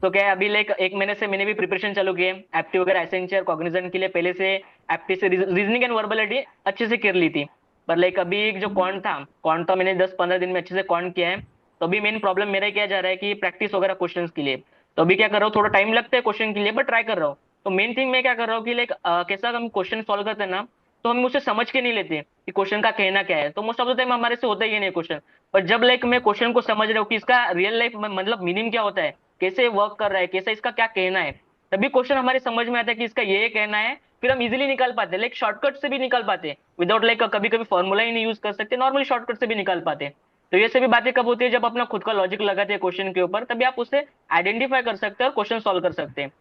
तो क्या है, अभी लाइक एक महीने से मैंने भी प्रिपरेशन चालू की है एप्टी वगैरह एसेंशियल कॉग्निजेंट के लिए। पहले से एप्टी से रीजनिंग एंड वर्बलिटी अच्छे से कर ली थी। पर लाइक अभी एक जो कॉन्ट था, कॉन्ट तो मैंने 10-15 दिन में अच्छे से कॉन्ट किया है। तो अभी मेन प्रॉब्लम मेरा क्या जा रहा है कि प्रैक्टिस वगैरह क्वेश्चन के लिए। तो अभी क्या कर रहा हूँ, थोड़ा टाइम लगता है क्वेश्चन के लिए, बट ट्राई कर रहा हूँ। तो मेन थिंग मैं क्या कर रहा हूँ कि लाइक कैसा हम क्वेश्चन सॉल्व करते हैं ना, तो हम उसे समझ के नहीं लेते कि क्वेश्चन का कहना क्या है। तो मोस्ट ऑफ द टाइम हमारे से होता ही नहीं क्वेश्चन। पर जब लाइक मैं क्वेश्चन को समझ रहा हूँ कि इसका रियल लाइफ में मतलब मीनिंग क्या होता है, कैसे वर्क कर रहा है, कैसा इसका क्या कहना है, तभी क्वेश्चन हमारे समझ में आता है कि इसका ये कहना है। फिर हम इजीली निकाल पाते हैं, लाइक शॉर्टकट से भी निकाल पाते हैं विदाउट लाइक कभी कभी फॉर्मूला ही नहीं यूज कर सकते, नॉर्मली शॉर्टकट से भी निकाल पाते हैं। तो ये सभी बातें कब होती है, जब अपना खुद का लॉजिक लगाते हैं क्वेश्चन के ऊपर, तभी आप उससे आइडेंटिफाई कर सकते हैं और क्वेश्चन सॉल्व कर सकते हैं।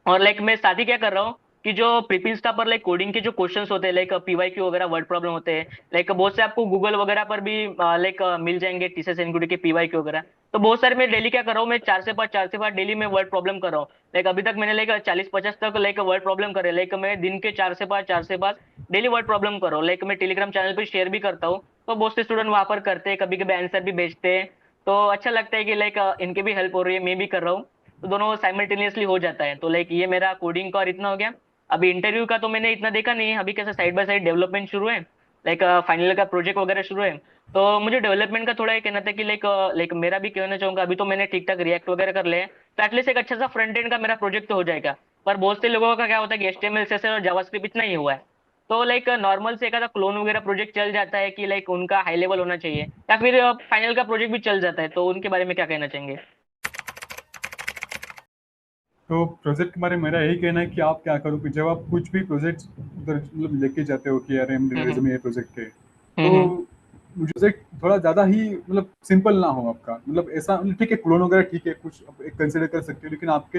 और लाइक मैं साथ ही क्या कर रहा हूँ कि जो प्रीपिंस्टा पर लाइक कोडिंग के जो क्वेश्चंस होते हैं, लाइक पीवाईक्यू वगैरह वर्ड प्रॉब्लम होते हैं, लाइक बहुत से आपको गूगल वगैरह पर भी लाइक मिल जाएंगे टीसीएस एनक्यूटी के पीवाईक्यू वगैरह। तो बहुत सारे मैं डेली क्या कर रहा हूँ, मैं 4 से 5 डेली में वर्ड प्रॉब्लम कर रहा हूँ। लाइक अभी तक मैंने लाइक 40-50 तक लाइक वर्ड प्रॉब्लम करे, लाइक मैं दिन के 4 से 5 डेली वर्ड प्रॉब्लम कर रहा हूँ। लाइक मैं टेलीग्राम चैनल पर शेयर भी करता हूँ, तो बहुत से स्टूडेंट वहां पर करते हैं, कभी कभी आंसर भी भेजते हैं। तो अच्छा लगता है कि लाइक इनकी भी हेल्प हो रही है, मैं भी कर रहा हूँ। तो दोनों साइमल्टेनियसली हो जाता है। तो लाइक ये मेरा कोडिंग का और इतना हो गया। अभी इंटरव्यू का तो मैंने इतना देखा नहीं है, अभी कैसे साइड बाय साइड डेवलपमेंट शुरू है, लाइक फाइनल का प्रोजेक्ट वगैरह शुरू है। तो मुझे डेवलपमेंट का थोड़ा ये कहना था कि लाइक लाइक मेरा भी कहना चाहूंगा, अभी तो मैंने ठीक ठाक रिएक्ट वगैरह कर लिया है, तो एटलीस्ट एक अच्छा सा फ्रंट एंड का मेरा प्रोजेक्ट तो हो जाएगा। पर बहुत से लोगों का क्या होता है कि एचटीएमएल सीएसएस और जावास्क्रिप्ट इतना ही हुआ है। तो लाइक नॉर्मल से एक आधा क्लोन वगैरह प्रोजेक्ट चल जाता है कि लाइक उनका हाई लेवल होना चाहिए, या फिर फाइनल का प्रोजेक्ट भी चल जाता है। तो उनके बारे में क्या कहना चाहेंगे? तो प्रोजेक्ट के बारे में मेरा यही कहना है कि आप क्या करो कि जब आप कुछ भी प्रोजेक्ट उधर मतलब लेके जाते हो कि यार मेरे हम्म। रेज्यूमे ये प्रोजेक्ट है, तो हम्म। प्रोजेक्ट थोड़ा ज़्यादा ही मतलब सिंपल ना हो आपका, मतलब ऐसा मतलब ठीक है क्लोन वगैरह ठीक है कुछ आप एक कंसिडर कर सकते हो, लेकिन आपके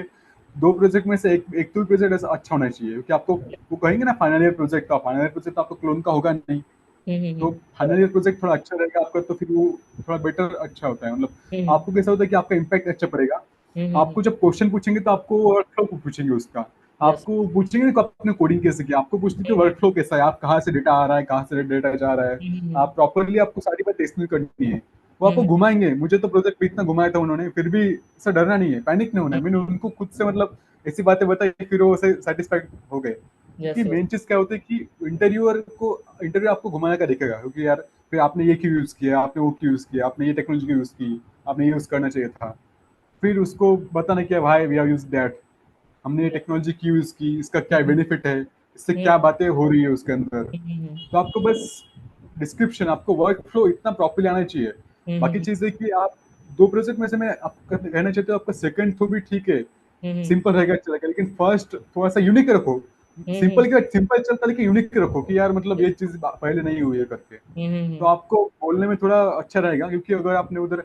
दो प्रोजेक्ट में से एक एक तो प्रोजेक्ट ऐसा अच्छा होना चाहिए, क्योंकि आपको वो कहेंगे ना फाइनल ईयर प्रोजेक्ट, का फाइनल ईयर प्रोजेक्ट तो आपका क्लोन का होगा नहीं। हम्म। तो फाइनल ईयर प्रोजेक्ट थोड़ा अच्छा रहेगा आपका, तो फिर वो थोड़ा बेटर अच्छा होता है, मतलब हम्म। आपको कैसा होता है कि आपका इम्पैक्ट अच्छा पड़ेगा। हम्म। आपको जब क्वेश्चन पूछेंगे तो आपको वर्कफ्लो पूछेंगे उसका, यस। आपको पूछेंगे कि आपने कोडिंग कैसे किया, आपको पूछते कि हम्म। वर्कफ्लो कैसा है, आप कहाँ से डेटा आ रहा है, कहाँ से डेटा जा रहा है, हम्म। आप प्रॉपरली आपको सारी बात एक्सप्लेन करनी है। वो आपको हम्म। घुमाएंगे, मुझे तो प्रोजेक्ट पे इतना घुमाया था उन्होंने, फिर भी इससे डरना नहीं है, पैनिक नहीं होना है, मैंने उनको खुद से मतलब ऐसी बातें बताई, फिर वो सेटिस्फाइड हो गए। क्योंकि यस यस। मेन चीज क्या होती है कि इंटरव्यूअर को इंटरव्यू आपको घुमाने का देखेगा, क्योंकि यार फिर आपने ये क्यों यूज किया, आपने वो क्यों यूज किया, आपने ये टेक्नोलॉजी क्यों यूज की, आपने ये यूज करना चाहिए था। फिर उसको बताना कि भाई वी हैव यूज दैट, हमने ये टेक्नोलॉजी क्यों यूज की, इसका क्या बेनिफिट है, इससे क्या बातें हो रही है उसके अंदर। तो आपको बस डिस्क्रिप्शन, आपको वर्क फ्लो इतना प्रॉपरली आना चाहिए। बाकी चीज है कि आप दो प्रोजेक्ट में से मैं आपका कहना चाहते हो, आपका सेकंड तो भी ठीक है, सिंपल रहेगा चलेगा, लेकिन फर्स्ट थोड़ा सा यूनिक रखो। सिंपल क्या, सिंपल चलता लेकिन यूनिक रखो कि यार मतलब ये चीज पहले नहीं हुई है करके, तो आपको बोलने में थोड़ा अच्छा रहेगा। क्योंकि अगर आपने उधर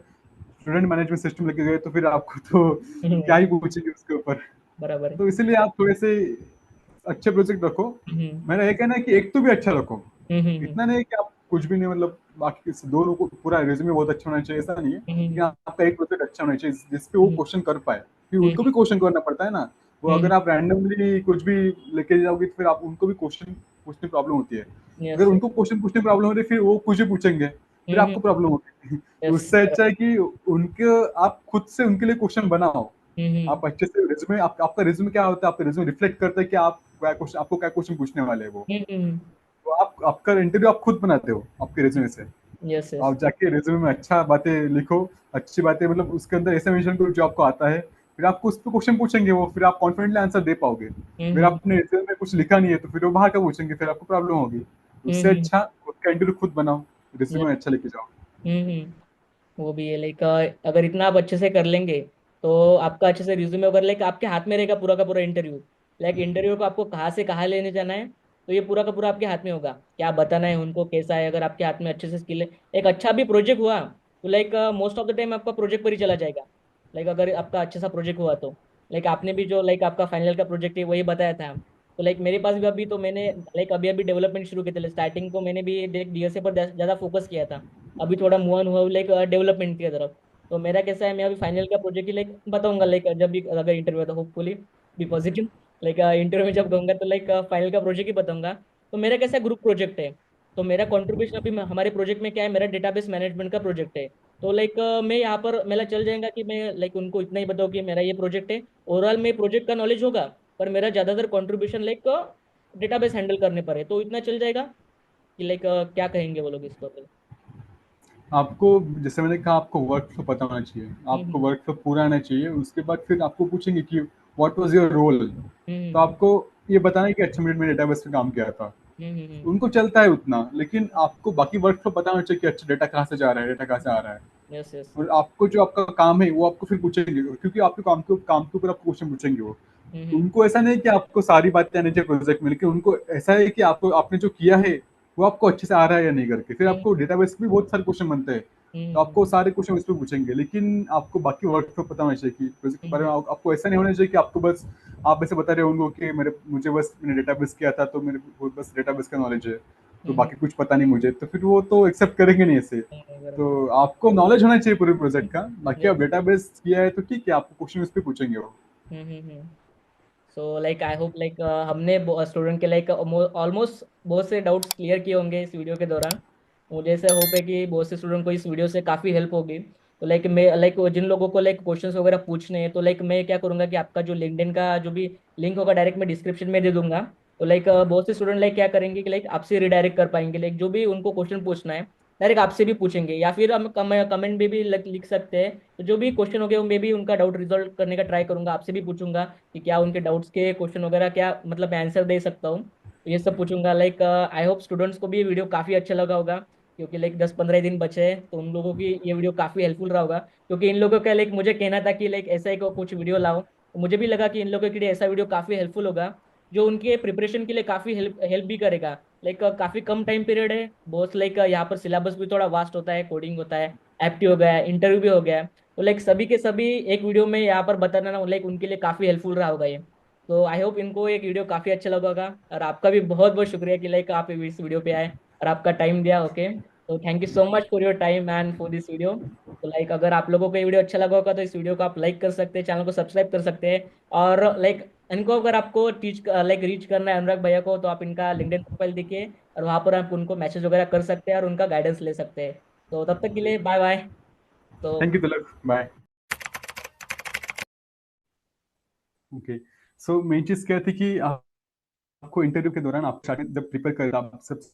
स्टूडेंट मैनेजमेंट सिस्टम लेके गए तो फिर आपको तो क्या ही पूछेंगे उसके ऊपर। बराबर है। तो इसीलिए आप थोड़े से अच्छे प्रोजेक्ट रखो। मेरा ये कहना है कि एक तो भी अच्छा रखो, इतना नहीं कि आप कुछ भी नहीं, मतलब बाकी दोनों को पूरा रेज्यूमे बहुत अच्छा होना चाहिए, ऐसा नहीं है, कि आपका एक प्रोजेक्ट अच्छा होना चाहिए जिसपे वो क्वेश्चन कर पाए। फिर उनको भी क्वेश्चन करना पड़ता है ना, वो अगर आप रैंडमली कुछ भी लेके जाओगे तो फिर आप उनको भी क्वेश्चन पूछने प्रॉब्लम होती है। अगर यस यस। उनको क्वेश्चन पूछने प्रॉब्लम हो रही है फिर वो कुछ भी पूछेंगे, फिर हम्म। आपको प्रॉब्लम होगी। यस। उससे अच्छा है कि उनके आप खुद से उनके लिए क्वेश्चन बनाओ। हम्म। आप अच्छे से रिज्यूमे आपका रिज्यूमे क्या होता है, आपका रिज्यूमे रिफ्लेक्ट करता है कि आप क्या क्वेश्चन आपको क्या क्वेश्चन पूछने वाले हैं वो। हम्म। तो आप आपका इंटरव्यू आप खुद बनाते हो आपके रिज्यूमे से। Yes yes. आप जाके रिज्यूमे में अच्छा बातें लिखो, अच्छी बातें मतलब उसके अंदर ऐसे मेंशन करो जो आपको आता है। फिर आपको उस पर क्वेश्चन पूछेंगे वो, फिर आप कॉन्फिडेंटली आंसर दे पाओगे। अगर हम्म। आपने रिज्यूमे में कुछ लिखा नहीं है तो फिर वो बाहर का पूछेंगे, फिर आपको प्रॉब्लम होगी। उससे हम्म। अच्छा खुद का इंटरव्यू खुद बनाओ, यस। रिज्यूमे अच्छा लेके जाओ। वो भी है लाइक, अगर इतना आप अच्छे से कर लेंगे तो आपका अच्छे से रिज्यूमे अगर लाइक आपके हाथ में रहेगा पूरा का पूरा इंटरव्यू। लाइक इंटरव्यू को आपको कहाँ से कहाँ लेने जाना है, तो ये पूरा का पूरा आपके हाथ में होगा। क्या बताना है उनको, कैसा है, अगर आपके हाथ में अच्छे से स्किल है, एक अच्छा भी प्रोजेक्ट हुआ तो like most of the time आपका प्रोजेक्ट पर ही चला जाएगा। लाइक अगर आपका अच्छा सा प्रोजेक्ट हुआ तो लाइक आपने भी जो लाइक आपका फाइनल का प्रोजेक्ट है वही बताया था। तो लाइक मेरे पास भी अभी तो मैंने लाइक अभी अभी डेवलपमेंट शुरू किया था। स्टार्टिंग को मैंने भी डीएसए पर ज़्यादा फोकस किया था। अभी थोड़ा मूव ऑन हुआ लाइक डेवलपमेंट की तरफ। तो मेरा कैसा है, मैं अभी फाइनल का प्रोजेक्ट ही लाइक बताऊंगा लाइक जब भी अगर इंटरव्यू आता, hopefully be positive. Like interview में जब कहूंगा तो लाइक फाइनल का प्रोजेक्ट ही बताऊंगा। तो मेरा कैसा ग्रुप प्रोजेक्ट है। तो मेरा कंट्रीब्यूशन अभी हमारे प्रोजेक्ट में क्या है, मेरा डेटाबेस मैनेजमेंट का प्रोजेक्ट है। तो लाइक मैं यहाँ पर मेरा चल जाएगा कि मैं लाइक उनको इतना ही बताऊँ कि मेरा ये प्रोजेक्ट है। ओवरऑल में प्रोजेक्ट का नॉलेज होगा, पर मेरा ज़्यादातर कंट्रीब्यूशन लाइक डेटाबेस हैंडल करने पर है, तो इतना चल जाएगा कि लाइक क्या कहेंगे वो लोग इसको तो। आपको जैसे मैंने कहा आपको वर्क फ्लो पता होना चाहिए, आपको हम्म। वर्क फ्लो पूरा आना चाहिए। उसके बाद फिर आपको पूछेंगे कि व्हाट वाज योर रोल, तो हम्म। आपको ये बताना है कि अच्छा मिनट में डेटाबेस पे काम किया था। हम्म। उनको चलता है उतना, लेकिन आपको बाकी वर्क फ्लो पता होना चाहिए कि अच्छा डेटा कहाँ से जा रहा है, डेटा कहाँ से आ रहा है। Yes yes. और आपको जो आपका काम है वो आपको फिर पूछेंगे, क्योंकि आपके काम के ऊपर आपको क्वेश्चन पूछेंगे वो। हम्म। उनको ऐसा नहीं कि आपको सारी बातें आनी चाहिए प्रोजेक्ट में, लेकिन उनको ऐसा है कि आपको आपने जो किया है वो आपको अच्छे से आ रहा है या नहीं करके। फिर आपको हम्म। डेटाबेस पे भी बहुत सारे क्वेश्चन बनते हैं, तो हम्म। आपको सारे क्वेश्चन उस पर पूछेंगे। लेकिन आपको बाकी वर्क तो पता होना चाहिए कि प्रोजेक्ट के बारे में हम्म। आपको ऐसा नहीं होना चाहिए कि आपको बस आप ऐसे बता रहे होंगे कि मुझे बस मैंने डेटाबेस किया था तो मेरे को बस डेटाबेस का नॉलेज है, तो हम्म। बाकी कुछ पता नहीं मुझे, तो फिर वो तो एक्सेप्ट करेंगे नहीं ऐसे। तो बराबर। आपको नॉलेज होना चाहिए पूरे प्रोजेक्ट का। बाकी आप यस। डेटाबेस किया है तो ठीक है, आपको क्वेश्चन उस पर पूछेंगे वो। Hmm. So like I hope like हमने स्टूडेंट के लाइक ऑलमोस्ट बहुत से डाउट्स क्लियर किए होंगे इस वीडियो के दौरान। मुझे ऐसा होप है कि बहुत से स्टूडेंट को इस वीडियो से काफ़ी हेल्प होगी। तो लाइक मैं लाइक जिन लोगों को लाइक क्वेश्चंस वगैरह पूछने हैं, तो लाइक मैं क्या करूँगा कि आपका जो लिंक्डइन का जो भी लिंक होगा डायरेक्ट मैं डिस्क्रिप्शन में दे दूंगा। तो लाइक बहुत से स्टूडेंट लाइक क्या करेंगे कि लाइक आपसे रिडायरेक्ट कर पाएंगे, लाइक जो भी उनको क्वेश्चन पूछना है डायरेक्ट आपसे भी पूछेंगे, या फिर हम कमेंट में भी लिख सकते हैं। तो जो भी क्वेश्चन हो गए वो मैं भी उनका डाउट रिजॉल्व करने का ट्राई करूंगा, आपसे भी पूछूंगा कि क्या उनके डाउट्स के क्वेश्चन वगैरह क्या मतलब मैं आंसर दे सकता हूँ। तो ये सब पूछूंगा। लाइक आई होप स्टूडेंट्स को भी ये वीडियो काफ़ी अच्छा लगा होगा, क्योंकि लाइक 10-15 दिन बचे हैं तो उन लोगों की ये वीडियो काफ़ी हेल्पफुल रहा होगा। क्योंकि इन लोगों का लाइक मुझे कहना था कि लाइक ऐसा ही कुछ वीडियो लाओ, तो मुझे भी लगा कि इन लोगों के लिए ऐसा वीडियो काफ़ी हेल्पफुल होगा, जो उनके प्रिपरेशन के लिए काफ़ी हेल्प हेल्प भी करेगा। लाइक काफ़ी कम टाइम पीरियड है बहुत, लाइक यहाँ पर सिलेबस भी थोड़ा वास्ट होता है, कोडिंग होता है, एप्टी हो गया है, इंटरव्यू भी हो गया है। तो लाइक सभी के सभी एक वीडियो में यहाँ पर बताना ना लाइक उनके लिए काफ़ी हेल्पफुल रहा होगा ये। तो आई होप इनको एक वीडियो काफ़ी अच्छा लगा होगा। और आपका भी बहुत बहुत शुक्रिया कि लाइक आप इस वीडियो पे आए और आपका टाइम दिया। ओके, तो thank you so much for your time and for this video. तो लाइक अगर आप लोगों को ये वीडियो अच्छा लगा होगा तो इस वीडियो को आप लाइक कर सकते हैं, चैनल को सब्सक्राइब कर सकते हैं। और लाइक इनको अगर आपको टीच लाइक रीच करना है अनुराग भैया को, तो आप इनका लिंक्डइन प्रोफाइल देखिए और वहाँ पर आप उनको मैसेज वगैरह कर सकते हैं और उनका गाइडेंस ले सकते हैं। तो तब तक के लिए बाय बाय। तो thank you Tilak, bye. Okay, so main चीज क्या थी कि आपको इंटरव्यू के दौरान आप स्टार्टिंग जब प्रिपेयर कर रहे, आप सबसे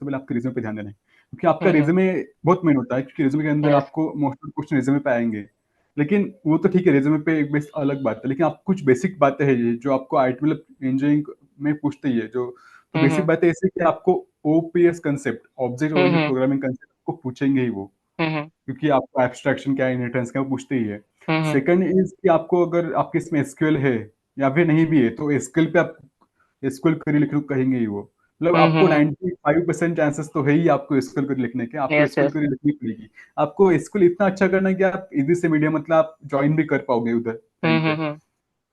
पहले आपके रिज्यूमे पे ध्यान देना है, क्योंकि आपका हम्म। रिज्यूमे बहुत मेन होता है। क्योंकि रिज्यूमे के अंदर यस। आपको मोस्ट ऑफ क्वेश्चन रिज्यूमे पे आएंगे। लेकिन वो तो ठीक है, रिज्यूमे पे एक बेस अलग बात है, लेकिन आप कुछ बेसिक बातें हैं ये जो आपको आईटी मतलब इंजीनियरिंग में पूछते ही है जो। तो बेसिक हम्म। बातें ऐसे कि आपको ओपीएस कंसेप्ट, ऑब्जेक्ट ओरिएंटेड हम्म। प्रोग्रामिंग कंसेप्ट को पूछेंगे ही वो, हम्म। क्योंकि आपको एब्स्ट्रैक्शन क्या है, इनहेरिटेंस क्या है, वो पूछते ही है। हम्म। सेकंड इज कि आपको अगर आपके इसमें एसक्यूएल है या फिर नहीं भी है, तो एसक्यूएल पे आप एसक्यूएल क्वेरी लिखने को कहेंगे ही वो। मतलब आपको हम्म। 95% चांसेस तो है ही आपको एसक्यूएल क्वेरी लिखने के, आपको यस एसक्यूएल यस। क्वेरी लिखनी पड़ेगी। आपको एसक्यूएल इतना अच्छा करना है कि आप इजी से मीडियम मतलब आप ज्वाइन भी कर पाओगे उधर कहीं पे। हम्म।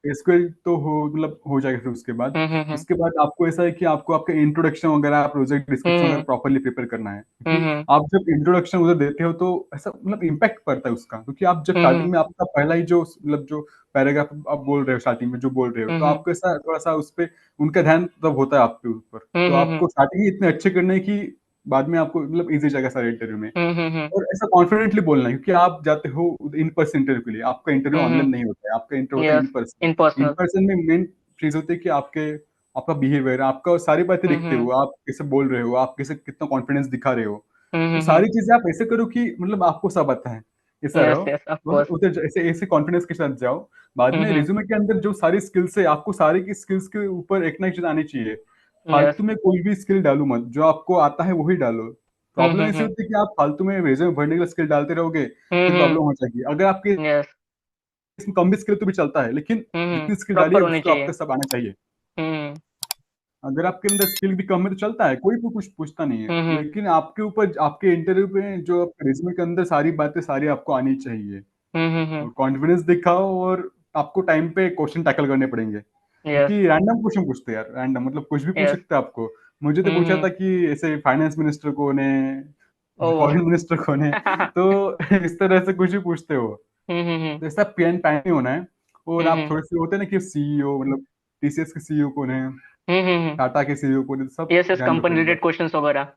एसक्यूएल तो हो जाएगा फिर उसके बाद। हम्म उसके बाद आपको ऐसा है कि आपको आपका इंट्रोडक्शन वगैरह, प्रोजेक्ट डिस्क्रिप्शन वगैरह हम्म प्रॉपर्ली प्रिपेयर करना है, क्योंकि हम्म आप जब इंट्रोडक्शन उधर देते हो तो ऐसा इम्पैक्ट पड़ता है उसका, क्योंकि आप जब हम्म स्टार्टिंग में आपका पहला ही जो जो पैराग्राफ आप बोल रहे हो, स्टार्टिंग में जो बोल रहे हो, तो हम्म आपको ऐसा थोड़ा-सा उस पे उनका ध्यान तब होता है आपके ऊपर। तो हम्म आपको स्टार्टिंग ही इतने अच्छे करने हैं कि बाद में आपको ईज़ी जाएगा सारे इंटरव्यू में। हम्म और ऐसा कॉन्फिडेंटली बोलना है, क्योंकि आप जाते हो इन पर्सन इंटरव्यू के लिए, आपका इंटरव्यू ऑनलाइन नहीं होता है, आपका इंटरव्यू होता है in yes, person. In in personal. Person में मेन चीज होती है कि आपका बिहेवियर, आपका सारी बातें देखते हम्म हो, आप कैसे बोल रहे हो, आप कैसे कितना कॉन्फिडेंस दिखा रहे हो। तो हम्म सारी चीजें आप ऐसे करो कि आपको सब आता है, ऐसा यस रहो। यस, ऑफ और कोर्स। उधर ऐसे ऐसे कॉन्फिडेंस के साथ जाओ। बाद में हम्म रिज्यूमे के अंदर जो सारी स्किल्स है, आपको सारी की स्किल्स के ऊपर एक ना एक चीज आनी चाहिए। यस। फालतू में कोई भी स्किल डालो मत, जो आपको आता है वही डालो। प्रॉब्लम ऐसी हम्म होती है कि आप फालतू में रेज़्यूमे भरने के लिए स्किल डालते रहोगे, फिर हम्म प्रॉब्लम हो जाएगी। अगर आपके यस। इसमें कम भी स्किल तो भी चलता है, लेकिन जितनी स्किल डाली प्रॉपर है होनी उसको चाहिए। आपका सब आना चाहिए। हम्म अगर आपके अंदर स्किल भी कम है तो चलता है, कोई कुछ पूछता नहीं है। हम्म लेकिन आपके ऊपर आपके इंटरव्यू पे जो रिज्यूमे के अंदर सारी बातें सारी आपको आनी चाहिए। हम्म और कॉन्फिडेंस दिखाओ, और आपको टाइम पे क्वेश्चन टैकल करने पड़ेंगे। यस क्योंकि रैंडम क्वेश्चन पूछते हैं यार, रैंडम कुछ भी पूछ यस। सकते हैं आपको। मुझे तो पूछा हम्म था कि ऐसे फाइनेंस मिनिस्टर कौन है, ओह। फॉरेन मिनिस्टर कौन है, तो इस तरह से कुछ भी पूछते हो। हम्म तो ऐसा पैन पैन नहीं होना है। और आप हम्म थोड़े से होते हैं ना कि सीईओ, टीसीएस के सीईओ कौन है, हम्म टाटा के सीईओ कौन है, सब यस यस, ध्यान रखो कंपनी एक रिलेटेड बार। क्वेश्चंस वगैरह।